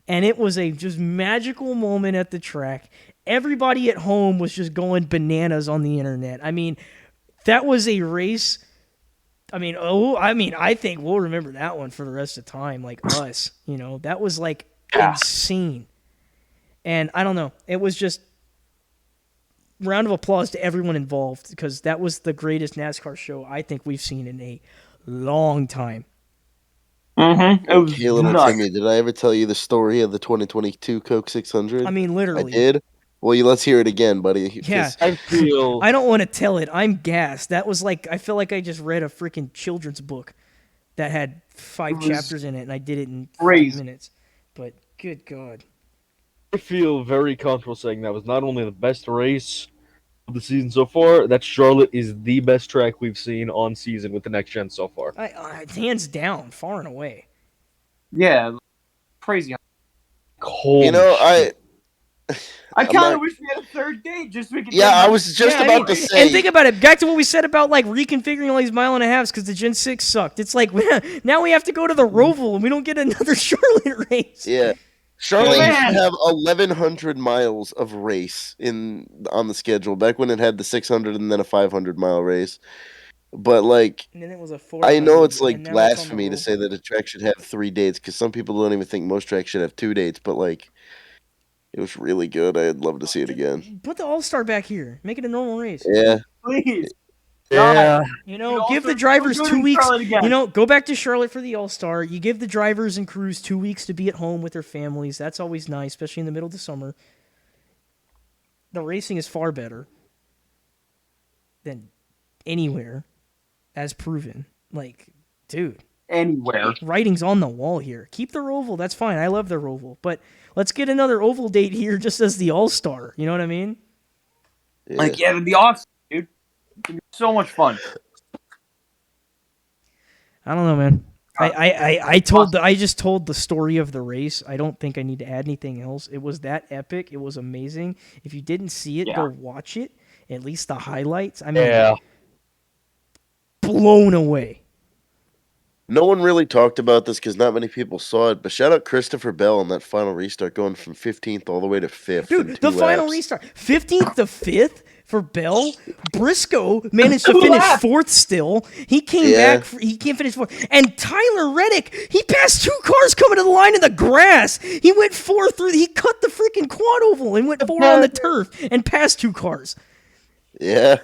And it was a just magical moment at the track. Everybody at home was just going bananas on the internet. I mean, that was a race. I think we'll remember that one for the rest of time, like us. You know, that was like insane. And I don't know. It was just round of applause to everyone involved because that was the greatest NASCAR show I think we've seen in a long time. Mm-hmm. It was Hey, little nuts. Timmy, did I ever tell you the story of the 2022 Coke 600? I mean, I literally. did. Well, let's hear it again, buddy. 'cause Yeah. I feel I don't want to tell it. I'm gassed. That was like, I feel like I just read a freaking children's book that had 5 It was chapters in it, and I did it in 5 crazy. minutes. But good God. I feel very comfortable saying that was not only the best race of the season so far, that Charlotte is the best track we've seen on season with the next gen so far. Hands down, far and away. Yeah, crazy. Holy You know, shit. I I'm kind of not- wish we had a third date just so we could. Yeah, I was just Yeah, I about mean, to say. And think about it. Back to what we said about like reconfiguring all these mile and a halves because the Gen 6 sucked. It's like now we have to go to the Roval and we don't get another Charlotte race. Yeah. Charlotte used man. to have 1,100 miles of race on the schedule back when it had the 600 and then a 500-mile race. But like, And then it was a 4. I know it's like blasphemy to say that a track should have 3 dates because some people don't even think most tracks should have 2 dates. But like, it was really good. I'd love to see it again. Put the All-Star back here. Make it a normal race. Yeah. Please. Yeah. You know, give the drivers 2 weeks. You know, go back to Charlotte for the All-Star. You give the drivers and crews 2 weeks to be at home with their families. That's always nice, especially in the middle of the summer. The racing is far better than anywhere, as proven. Like, dude, Anywhere. writing's on the wall here. Keep the Roval. That's fine. I love the Roval. But let's get another Oval date here just as the All-Star. You know what I mean? Yeah. Like, yeah, it'd be awesome, dude. It'd be so much fun. I don't know, man. I just told the story of the race. I don't think I need to add anything else. It was that epic. It was amazing. If you didn't see it, Yeah. go watch it. At least the highlights. I mean, Yeah. blown away. No one really talked about this because not many people saw it, but shout out Christopher Bell on that final restart, going from 15th all the way to 5th. in Dude, two the final laps. restart. 15th to 5th for Bell. Briscoe managed to Two finish laps. 4th still. He came Yeah. back. He can't finish 4th. And Tyler Reddick, he passed 2 cars coming to the line in the grass. He went 4 through. He cut the freaking quad oval and went 4 on the turf and passed 2 cars. Yeah.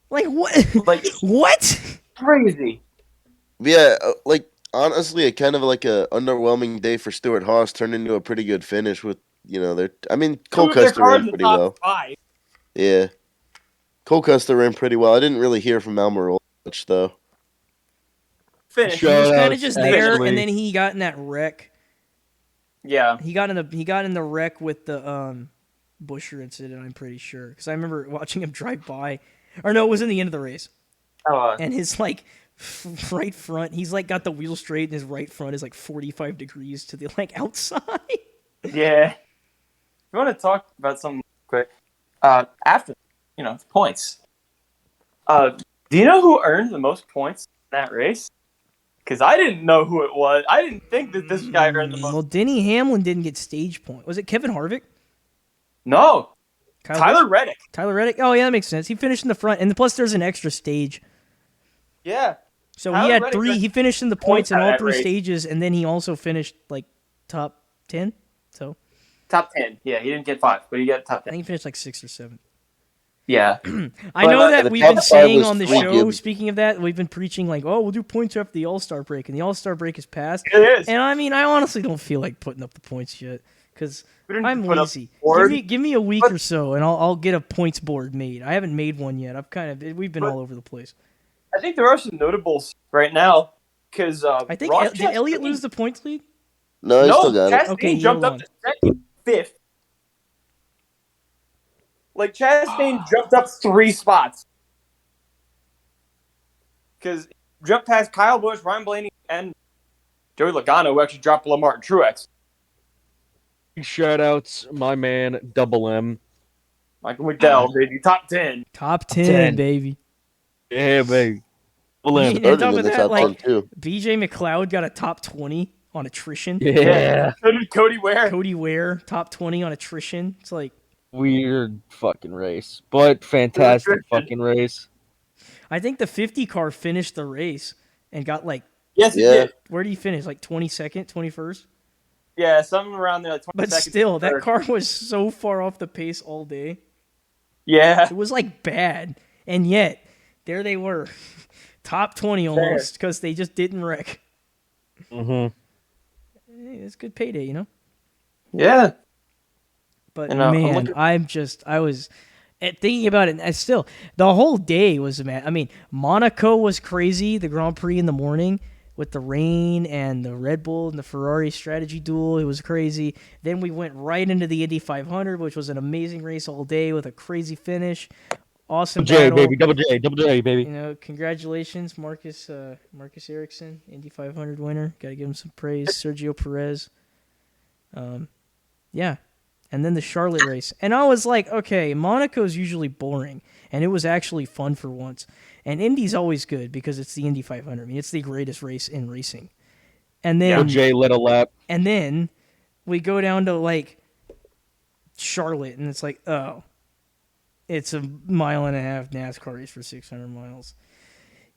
Like, what? Like What? crazy. Yeah, like honestly, a kind of like a underwhelming day for Stuart Haas turned into a pretty good finish with I mean, Cole Two of their Custer cars ran in the pretty top well. 5. Yeah, Cole Custer ran pretty well. I didn't really hear from Almirola much though. Finish. He was Shout kind of outs, just there, actually. and then he got in that wreck. Yeah. He got in the wreck with the Busher incident. I'm pretty sure because I remember watching him drive by. Or no, it was in the end of the race, Oh, and his like right front. He's like got the wheel straight, and his right front is like 45 degrees to the like outside. yeah. If you want to talk about something quick, after points. Do you know who earned the most points in that race? Because I didn't know who it was. I didn't think that this guy earned the most. Well, Denny Hamlin didn't get stage point. Was it Kevin Harvick? No, Kyle Tyler Busch? Reddick. Tyler Reddick. Oh yeah, that makes sense. He finished in the front, and plus there's an extra stage. Yeah. So Tyler he had Reddick 3. got He finished in the points points in out of all that 3 race. stages, and then he also finished like top 10. So Top 10. Yeah, he didn't get 5, but he got top I 10. think he finished like 6th or 7th. Yeah. I But, know that the we've top been 5 saying was on the three show. Gibbs. Speaking of that, we've been preaching like, oh, we'll do points after the All Star break, and the All Star break is passed. It is. And I mean, I honestly don't feel like putting up the points yet because We didn't I'm put up lazy. board. Give me a week But- or so, and I'll get a points board made. I haven't made one yet. We've been But- all over the place. I think there are some notables right now. Because I think did Elliott lose the points lead? No, he still No, got it. Chastain Okay, jumped you up won. to second, 5th. Like Chastain jumped up 3 spots. Because jumped past Kyle Busch, Ryan Blaney, and Joey Logano, who actually dropped below Martin Truex. Shout outs, my man, Double M. Michael McDowell, baby, top 10. Top 10, 10. baby. Yeah, baby. Double Yeah. M. on top Started of in the that, top like- 10 too. BJ McLeod got a top 20 on attrition. Yeah. So did Cody Ware. Cody Ware top 20 on attrition. It's like Weird fucking race, but fantastic fucking race. I think the 50 car finished the race and got like Yes, he Yeah. did. where did he finish? Like 22nd, 21st? Yeah, something around there. Like 20 But seconds still, that third. car was so far off the pace all day. Yeah. It was like bad. And yet, there they were. Top 20 almost because they just didn't wreck. Mm-hmm. Hey, it's good payday, you know? Yeah. But And, I'm man, looking- I was thinking about it. And still, the whole day was man. I mean, Monaco was crazy. The Grand Prix in the morning with the rain and the Red Bull and the Ferrari strategy duel. It was crazy. Then we went right into the Indy 500, which was an amazing race all day with a crazy finish. Awesome J, battle. baby. Double J, baby. You know, congratulations, Marcus Ericsson, Indy 500 winner. Got to give him some praise. Sergio Perez. Yeah. And then the Charlotte race. And I was like, okay, Monaco's usually boring. And it was actually fun for once. And Indy's always good because it's the Indy 500. I mean, it's the greatest race in racing. And then, Double J led a lap. and then we go down to like Charlotte, and it's like, oh, it's a 1.5 mile NASCAR race for 600 miles.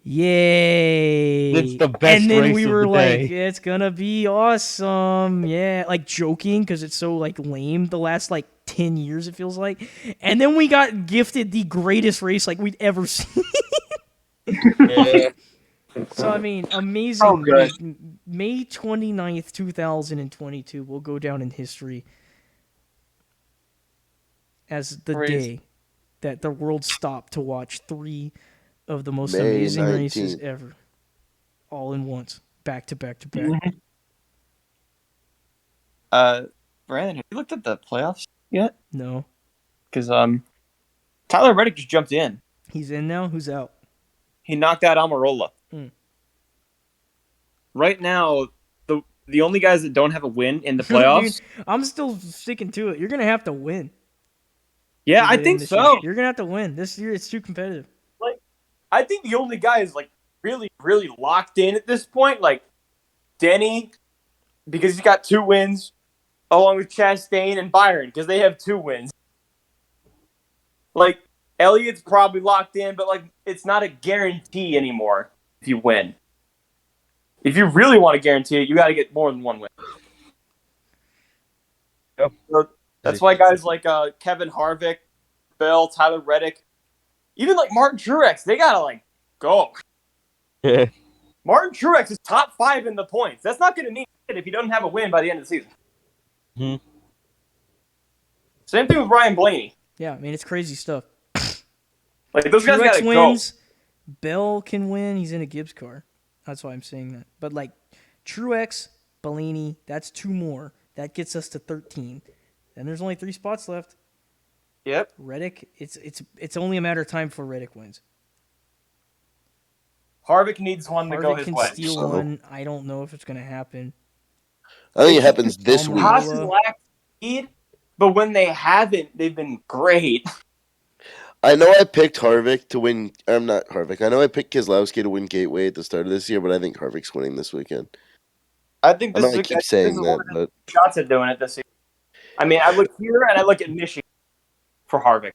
Yay! It's the best And then race we of were the like, day. it's gonna be awesome. Yeah, like joking because it's so like lame the last like 10 years it feels like. And then we got gifted the greatest race like we'd ever seen. Yeah. So I mean, amazing. Oh, good. May 29th, 2022 will go down in history as the Crazy. day that the world stopped to watch 3 of the most May amazing races 19th. ever, all in once, back to back to back. Brandon, have you looked at the playoffs yet? No, Because Tyler Reddick just jumped in. he's in now. Who's out? He knocked out Almirola. right now, the only guys that don't have a win in the playoffs. Dude, I'm still sticking to it. You're gonna have to win. Yeah, to I get in think this so. year. You're gonna have to win this year. It's too competitive. I think the only guys like really, really locked in at this point, like Denny, because he's got 2 wins, along with Chastain and Byron, because they have 2 wins. Like Elliott's probably locked in, but like it's not a guarantee anymore if you win. If you really want to guarantee it, you got to get more than 1 win. Yep. So that's why guys like Kevin Harvick, Bell, Tyler Reddick, even like Martin Truex, they gotta like go. Yeah. Martin Truex is top 5 in the points. That's not going to mean shit if he doesn't have a win by the end of the season. Hmm. Same thing with Ryan Blaney. Yeah, I mean it's crazy stuff. Like those guys Truex gotta wins. Bell can win. He's in a Gibbs car. That's why I'm saying that. But like Truex, Bellini, that's 2 more. That gets us to 13. And there's only 3 spots left. go. Yep. Reddick, it's only a matter of time before Reddick wins. Harvick needs one to go Harvick his can way. steal So- one. I don't know if it's gonna happen. I think it happens this week. Haas- Haas has lacked speed, but when they haven't, they've been great. I know I picked Harvick to win. I'm not Harvick. I know I picked Keselowski to win Gateway at the start of this year, but I think Harvick's winning this weekend. I think I this know is I keep saying that, but shots at doing it this season. I mean, I look here and I look at Michigan for Harvick.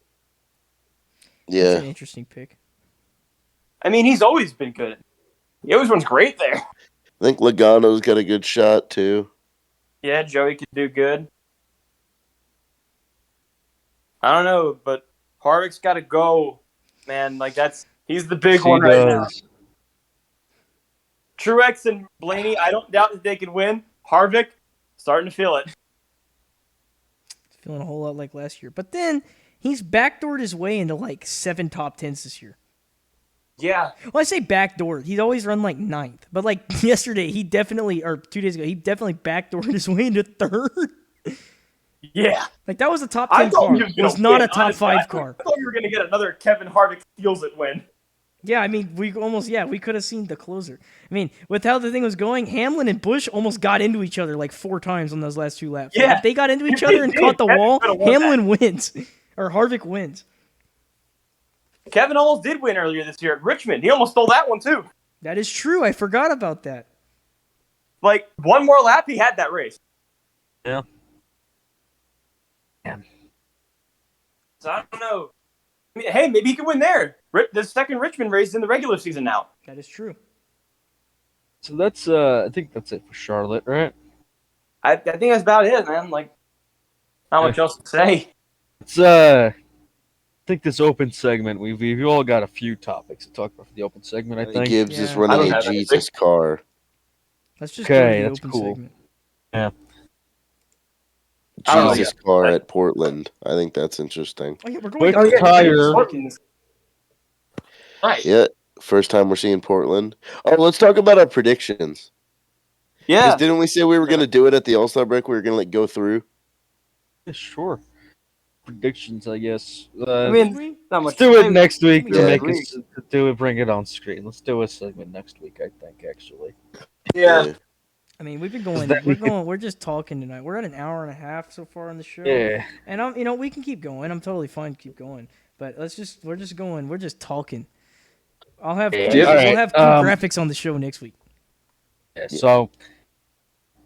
That's yeah. an interesting pick. I mean, he's always been good. He always runs great there. I think Logano's got a good shot too. Yeah, Joey could do good. I don't know, but Harvick's got to go, man. Like he's the big one right now. Truex and Blaney, I don't doubt that they can win. Harvick, starting to feel it. It's feeling a whole lot like last year. But then he's backdoored his way into like 7 top 10s this year. Yeah, Well, I say backdoored. He'd always run like 9th. But like yesterday, or 2 days ago, he definitely backdoored his way into 3rd. yeah. Like that was a top I 10 thought car. he It was gonna was not win, a top honestly. 5 car. I thought you were going to get another Kevin Harvick steals it win. Yeah, I mean, we could have seen the closer. I mean, with how the thing was going, Hamlin and Busch almost got into each other like 4 times on those last 2 laps. Like, Yeah. if they got into each They other and did. caught the Kevin wall, could've won Hamlin wins. Or Harvick wins. Kevin almost did win earlier this year at Richmond. He almost stole that one, too. That is true. I forgot about that. Like, one more lap, he had that race. Yeah. So I don't know. I mean, hey, maybe he could win there. The second Richmond race in the regular season now. That is true. So that's I think that's it for Charlotte, right? I think that's about it, man. Like, not much else to say. It's I think this open segment we've all got a few topics to talk about for the open segment. I think. Gibbs is Yeah. I running don't a have anything. Jesus car. Let's just Okay, go to the that's open cool. segment. I don't know Jesus yet. car at Portland. I think that's interesting. Oh, yeah, we're Quick going to tire. Right. Yeah, first time we're seeing Portland. Oh, let's talk about our predictions. 'Cause Yeah. didn't we say we were going to do it at the All-Star break? We were going to go through. Yeah, sure. Predictions, I guess. I mean, not much. let's do it next week to Yeah, make agree. us to do it. Bring it on screen. Let's do a segment next week. I think actually. Yeah. I mean, we've been going. that we We're just talking tonight. We're at an hour and a half so far on the show. Yeah. And we can keep going. I'm totally fine to keep going. But we're just going. We're just talking. I'll have Yeah. we'll Alright, have cool graphics on the show next week. Yeah. So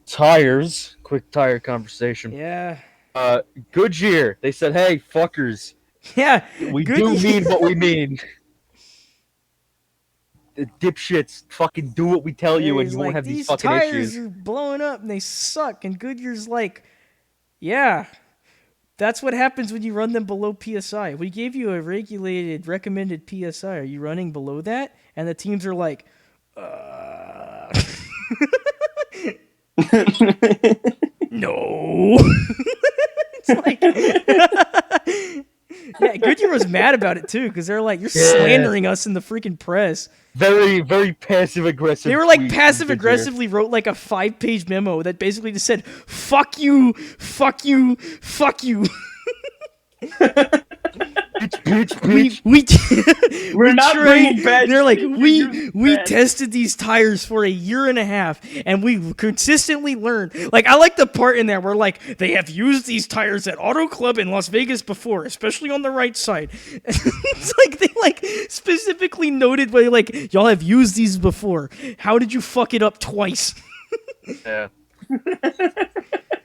tires. Quick tire conversation. Yeah. Goodyear. They said, "Hey, fuckers, Yeah. we Goodyear. do mean what we mean." The dipshits fucking do what we tell you, and He's you won't like, have these these fucking tires issues. are blowing up and they suck. And Goodyear's like, yeah, that's what happens when you run them below PSI. We gave you a recommended PSI. Are you running below that? And the teams are like, no. It's like, yeah, Goodyear was mad about it too because they're like, you're Yeah. slandering us in the freaking press. Very, very passive aggressive. They were like tweet from passive Goodyear. aggressively wrote like a 5-page memo that basically just said, fuck you, fuck you, fuck you. It's bitch, we bitch. we We're we not trained- bringing bad They're like shit, we're we using bad. tested these tires for a year and a half, and we consistently learned. Like I like the part in there where like they have used these tires at Auto Club in Las Vegas before, especially on the right side. It's like they like specifically noted where like y'all have used these before. How did you fuck it up twice? Yeah.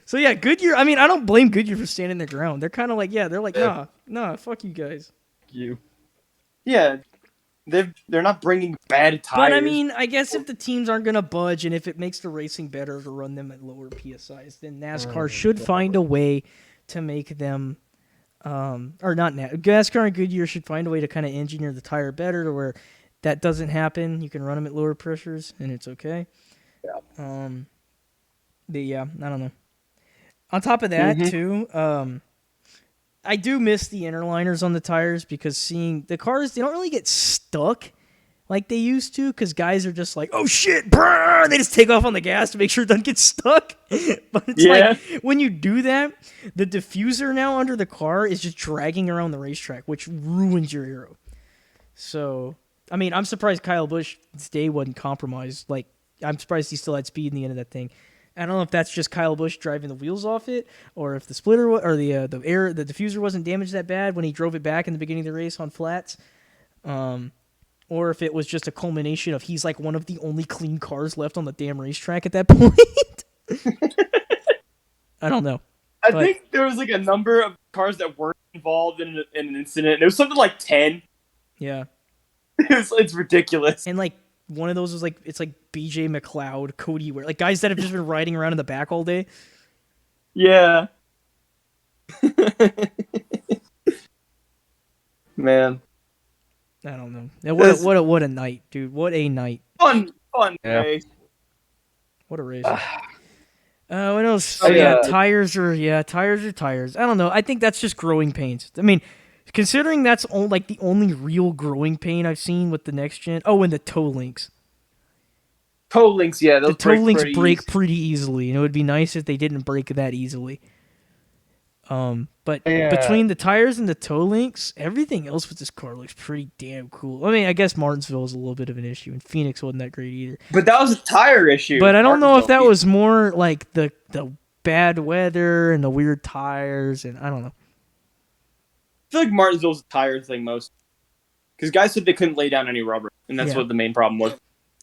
So yeah, Goodyear. I mean, I don't blame Goodyear for standing their ground. They're kind of like, yeah, they're like, nah, fuck you guys. You. Yeah, they're not bringing bad tires. But I mean, I guess if the teams aren't gonna budge, and if it makes the racing better to run them at lower PSIs, then NASCAR should find a way to make them, or not NASCAR and Goodyear should find a way to kind of engineer the tire better to where that doesn't happen. You can run them at lower pressures, and it's okay. Yeah. But yeah, I don't know. On top of that, too, I do miss the interliners on the tires because seeing the cars, they don't really get stuck like they used to because guys are just like, oh shit, brr, and they just take off on the gas to make sure it doesn't get stuck. But it's like when you do that, the diffuser now under the car is just dragging around the racetrack, which ruins your aero. So, I mean, I'm surprised Kyle Busch's day wasn't compromised. Like, I'm surprised he still had speed in the end of that thing. I don't know if that's just Kyle Busch driving the wheels off it, or if the splitter or the diffuser wasn't damaged that bad when he drove it back in the beginning of the race on flats, or if it was just a culmination of he's like one of the only clean cars left on the damn racetrack at that point. I don't know. I think there was like a number of cars that weren't involved in an incident. It was something like 10. Yeah, It's ridiculous. and like one of those was like it's like BJ McLeod, Cody Ware, like guys that have just been riding around in the back all day. Yeah. Man, I don't know. And what a night, dude! What a night! fun Yeah. day. What a race! What else? Oh, yeah. Tires are tires. I don't know. I think that's just growing pains. I mean, considering that's like the only real growing pain I've seen with the next gen. Oh, and the toe links. Toe links, yeah, those The toe links pretty break easy. pretty easily, and it would be nice if they didn't break that easily. But Yeah. between the tires and the toe links, everything else with this car looks pretty damn cool. I mean, I guess Martinsville is a little bit of an issue, and Phoenix wasn't that great either. But that was a tire issue. But I don't know if that Martinsville. was more like the bad weather and the weird tires, and I don't know. I feel like Martinsville's a tire thing most. Because guys said they couldn't lay down any rubber, and that's Yeah. what the main problem was.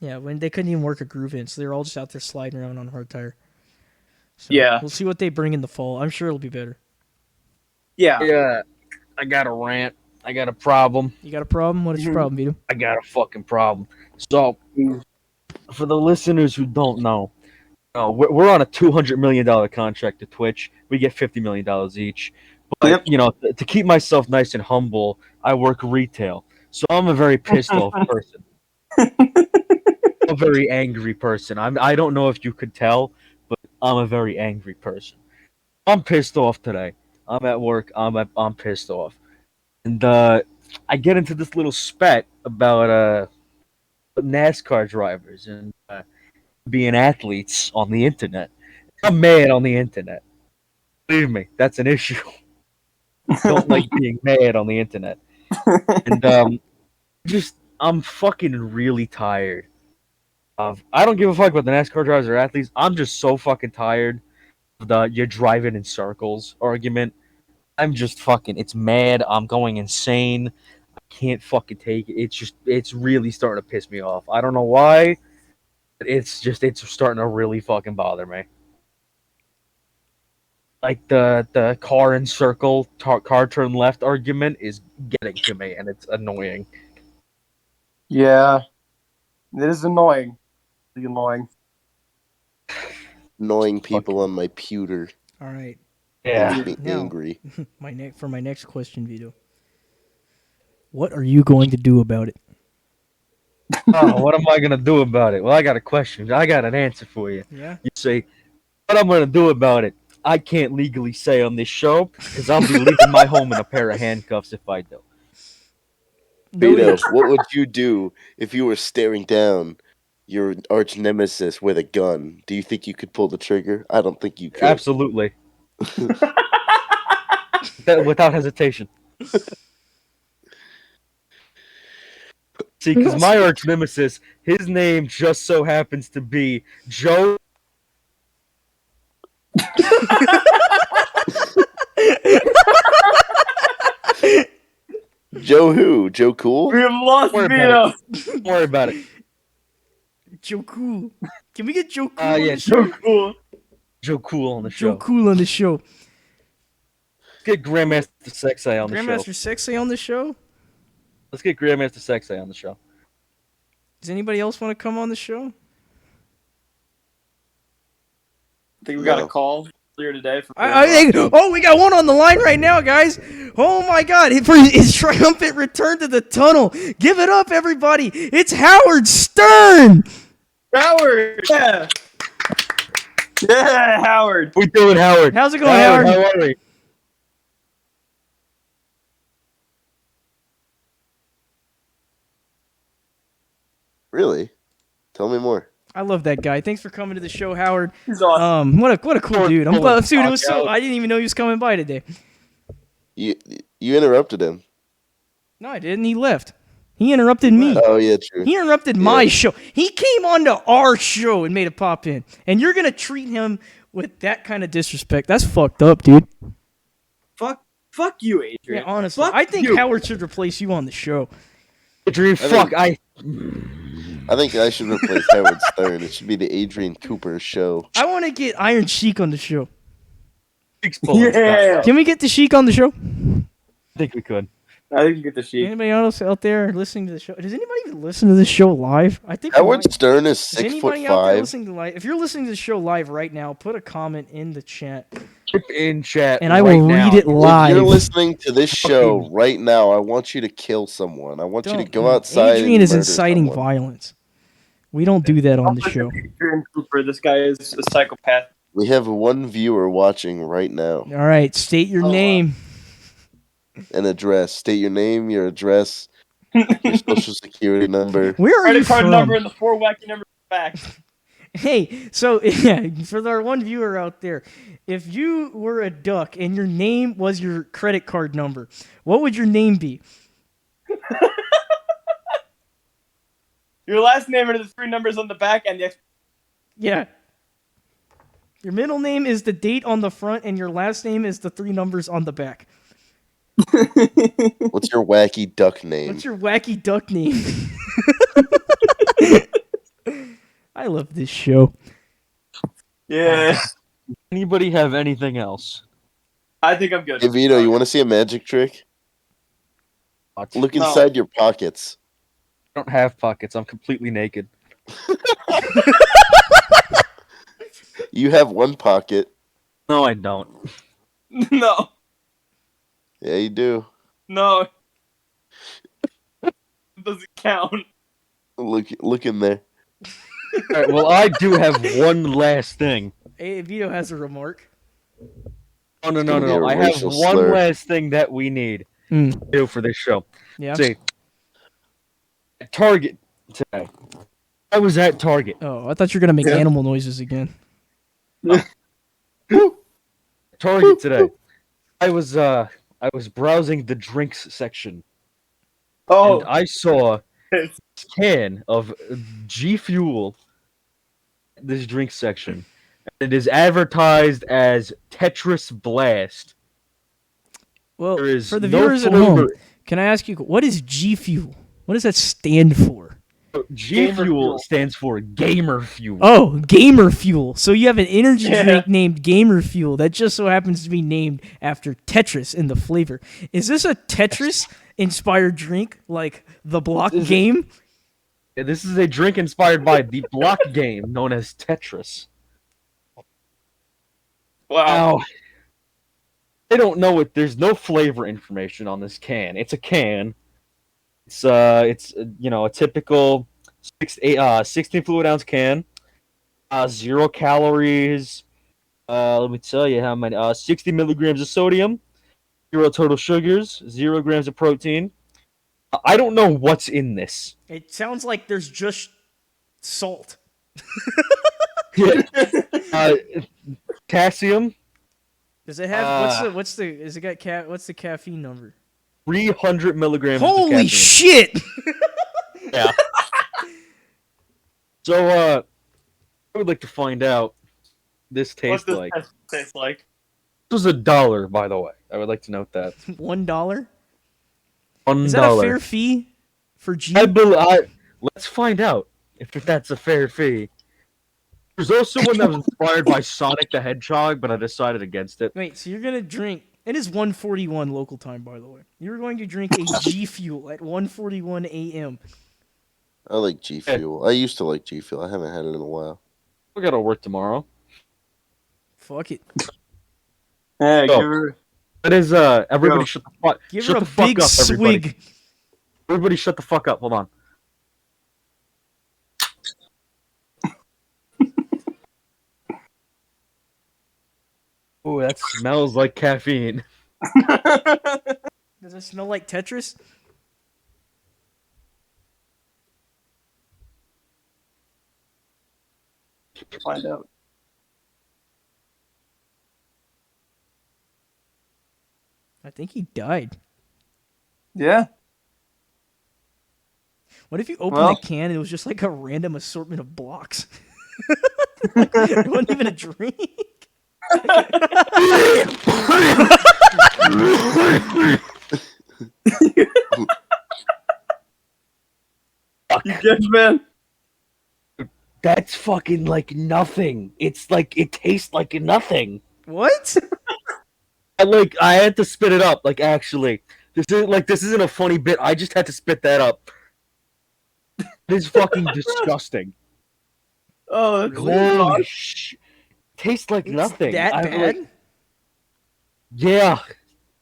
Yeah, when they couldn't even work a groove in, so they were all just out there sliding around on a hard tire. So Yeah. we'll see what they bring in the fall. I'm sure it'll be better. Yeah. Yeah. I got a rant. I got a problem. You got a problem? What is your problem, Vito? I got a fucking problem. So, for the listeners who don't know, we're on a $200 million contract to Twitch. We get $50 million each. But, Yep. you know, to keep myself nice and humble, I work retail. So I'm a very pissed off person. A very angry person. I don't know if you could tell, but I'm a very angry person. I'm pissed off today. I'm at work. I'm pissed off. And I get into this little spat about NASCAR drivers and being athletes on the internet. I'm mad on the internet. Believe me, that's an issue. I don't like being mad on the internet. And I'm fucking really tired of. I don't give a fuck about the NASCAR drivers or athletes. I'm just so fucking tired of the you're driving in circles argument. I'm just fucking. It's mad. I'm going insane. I can't fucking take it. It's really starting to piss me off. I don't know why. But it's starting to really fucking bother me. Like the car in circle, car turn left argument is getting to me, and it's annoying. Yeah. It is annoying. It's annoying. Annoying people on my pewter. All right. Yeah. Make me Now- angry. For my next question, Vito. What are you going to do about it? Oh, what am I gonna do about it? Well, I got a question. I got an answer for you. Yeah. You say, what I'm gonna do about it? I can't legally say on this show because I'll be leaving my home in a pair of handcuffs if I do. Vito, what would you do if you were staring down your arch nemesis with a gun? Do you think you could pull the trigger? I don't think you could. Absolutely. Without hesitation. See, because my arch nemesis, his name just so happens to be Joe. Joe who? Joe Cool? We have lost Worry Vito. about Don't worry about it. Joe Cool. Can we get Joe Cool Yeah, on the show? So cool. Joe Cool on the Joe show. Cool on the show. Let's get Grandmaster Sexay on the show. Grandmaster Sexy on the show? Let's get Grandmaster Sexay on the show. Does anybody else want to come on the show? I think we got No. a call earlier today. From I think. Oh, we got one on the line right now, guys. Oh my God! For his triumphant return to the tunnel. Give it up, everybody! It's Howard Stern. Howard. Yeah. Yeah, Howard. We doing, Howard? How's it going, Howard? How are we? Really? Tell me more. I love that guy. Thanks for coming to the show, Howard. He's awesome. What a cool Pull- dude. I'm pull glad, the dude. It was fuck so. out. I didn't even know he was coming by today. You interrupted him. No, I didn't. He left. He interrupted me. Oh yeah, true. He interrupted my Yeah. show. He came onto our show and made a pop in. And you're gonna treat him with that kind of disrespect. That's fucked up, dude. Fuck you, Yeah, Adrian. honestly. Fuck I think you. Howard should replace you on the show. Adrian, fuck, I think I should replace Howard Stern. It should be the Adrian Cooper show. I want to get Iron Sheik on the show. Yeah. Can we get the Sheik on the show? I think we could. I think you get the sheet. Anybody else out there listening to the show? Does anybody even listen to this show live? I think we Howard might. Stern is Is 6'5". anybody out there listening to live? If you're listening to the show live right now, put a comment in the chat, Chip in chat, and I right will now. read it If live. you're listening to this show right now, I want you to kill someone. I want you to Don't- go outside. Adrian and is murder inciting someone. violence. We don't do that on the show. Adrian Cooper, this guy is a psychopath. We have one viewer watching right now. All right, state your Oh, wow. name. An address. State your name, your address, your social security number. Where are you Credit card from? number and the 4 wacky numbers back. Hey, so yeah, for our one viewer out there, if you were a duck and your name was your credit card number, what would your name be? Your last name are the 3 numbers on the back and the Yeah. Your middle name is the date on the front, and your last name is the 3 numbers on the back. What's your wacky duck name? What's your wacky duck name? I love this show. Yeah. Anybody have anything else? I think I'm good. Hey Vito, you want to see a magic trick? Look No. inside your pockets. I don't have pockets. I'm completely naked. You have one pocket. No, I don't. No. Yeah, you do. No. It doesn't count. Look in there. All right, well, I do have one last thing. Hey, Vito has a remark. Oh, no. gonna be a I have racial one slur. last thing that we need Mm. to do for this show. Yeah. See, at Target today. I was at Target. Oh, I thought you were gonna make Yeah. animal noises again. Target today. I was browsing the drinks section, Oh. and I saw a can of G Fuel. This drink section. It is advertised as Tetris Blast. Well, There is for the no viewers at flavor. home, can I ask you what is G Fuel? What does that stand for? G Gamer Fuel Fuel. stands for Gamer Fuel. Oh, Gamer Fuel. So you have an energy Yeah. drink named Gamer Fuel that just so happens to be named after Tetris in the flavor. Is this a Tetris inspired drink like the block This is- game? This is a drink inspired by the block game known as Tetris. Wow. Now, I don't know it. There's no flavor information on this can. It's a can. It's a typical 16 fluid ounce can. 0 calories. Let me tell you how many. 60 milligrams of sodium. 0 total sugars. 0 grams of protein. I don't know what's in this. It sounds like there's just salt. Potassium. Does it have what's the caffeine number? 300 milligrams. of Holy caffeine. shit! Yeah. So, I would like to find out this What tastes does like. that taste like? This was $1, by the way. I would like to note that. $1. $1. Is that a fair fee for G? Let's find out if that's a fair fee. There's also one that was inspired by Sonic the Hedgehog, but I decided against it. Wait, so you're gonna drink? It is 1:41 local time, by the way. You're going to drink a G Fuel at 1:41 a.m. I like G Fuel. I used to like G Fuel. I haven't had it in a while. We gotta work tomorrow. Fuck it. Yeah, Oh. give her. That is, everybody Go. shut the fuck. Give shut her a the fuck big up, everybody. swig. Everybody, shut the fuck up. Hold on. Oh, that smells like caffeine. Does it smell like Tetris? Find out. I think he died. Yeah. What if you opened Well- the can and it was just like a random assortment of blocks? It wasn't even a drink. You good, man? That's fucking like nothing. It's like it tastes like nothing. What? I had to spit it up. Like actually, this isn't a funny bit. I just had to spit that up. It is fucking disgusting. Oh, that's Holy sh! Tastes like It's nothing. that I'm bad? like- yeah. What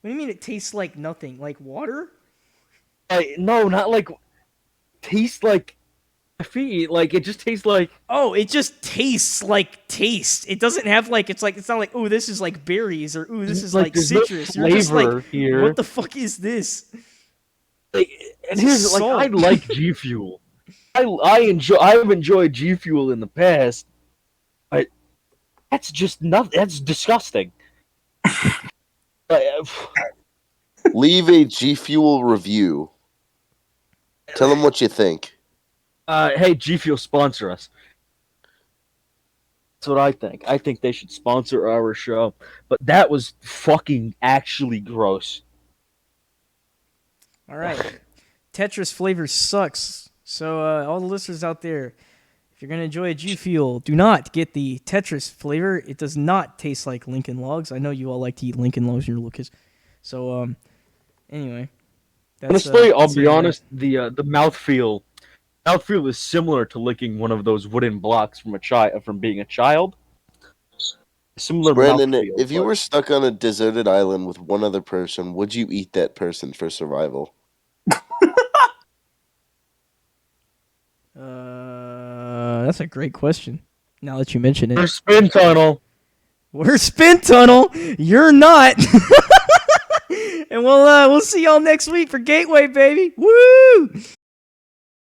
do you mean it tastes like nothing? Like water? No, not like. Tastes like caffeine. Like it just tastes like. Oh, it just tastes like taste. It doesn't have like it's not like oh this is like berries or ooh this is like there's no citrus. You're just flavor like here. what the fuck is this? Like, and here's like I Salt. like G Fuel. I've enjoyed G Fuel in the past, but that's just nothing. That's disgusting. Leave a G Fuel review. Tell them what you think. Hey, G Fuel, sponsor us. That's what I think. I think they should sponsor our show. But that was fucking actually gross. All right. Tetris flavor sucks. So all the listeners out there, if you're gonna enjoy a G Fuel, do not get the Tetris flavor. It does not taste like Lincoln Logs. I know you all like to eat Lincoln Logs in your little kids. So anyway, that's, Honestly, I'll that's be it. honest. The mouthfeel is similar to licking one of those wooden blocks from being a child. Similar Brandon, mouthfeel, if you but- were stuck on a deserted island with one other person, would you eat that person for survival? That's a great question. Now that you mention Or it, spin tunnel. we're Spin Tunnel. You're not. And we'll see y'all next week for Gateway, baby. Woo!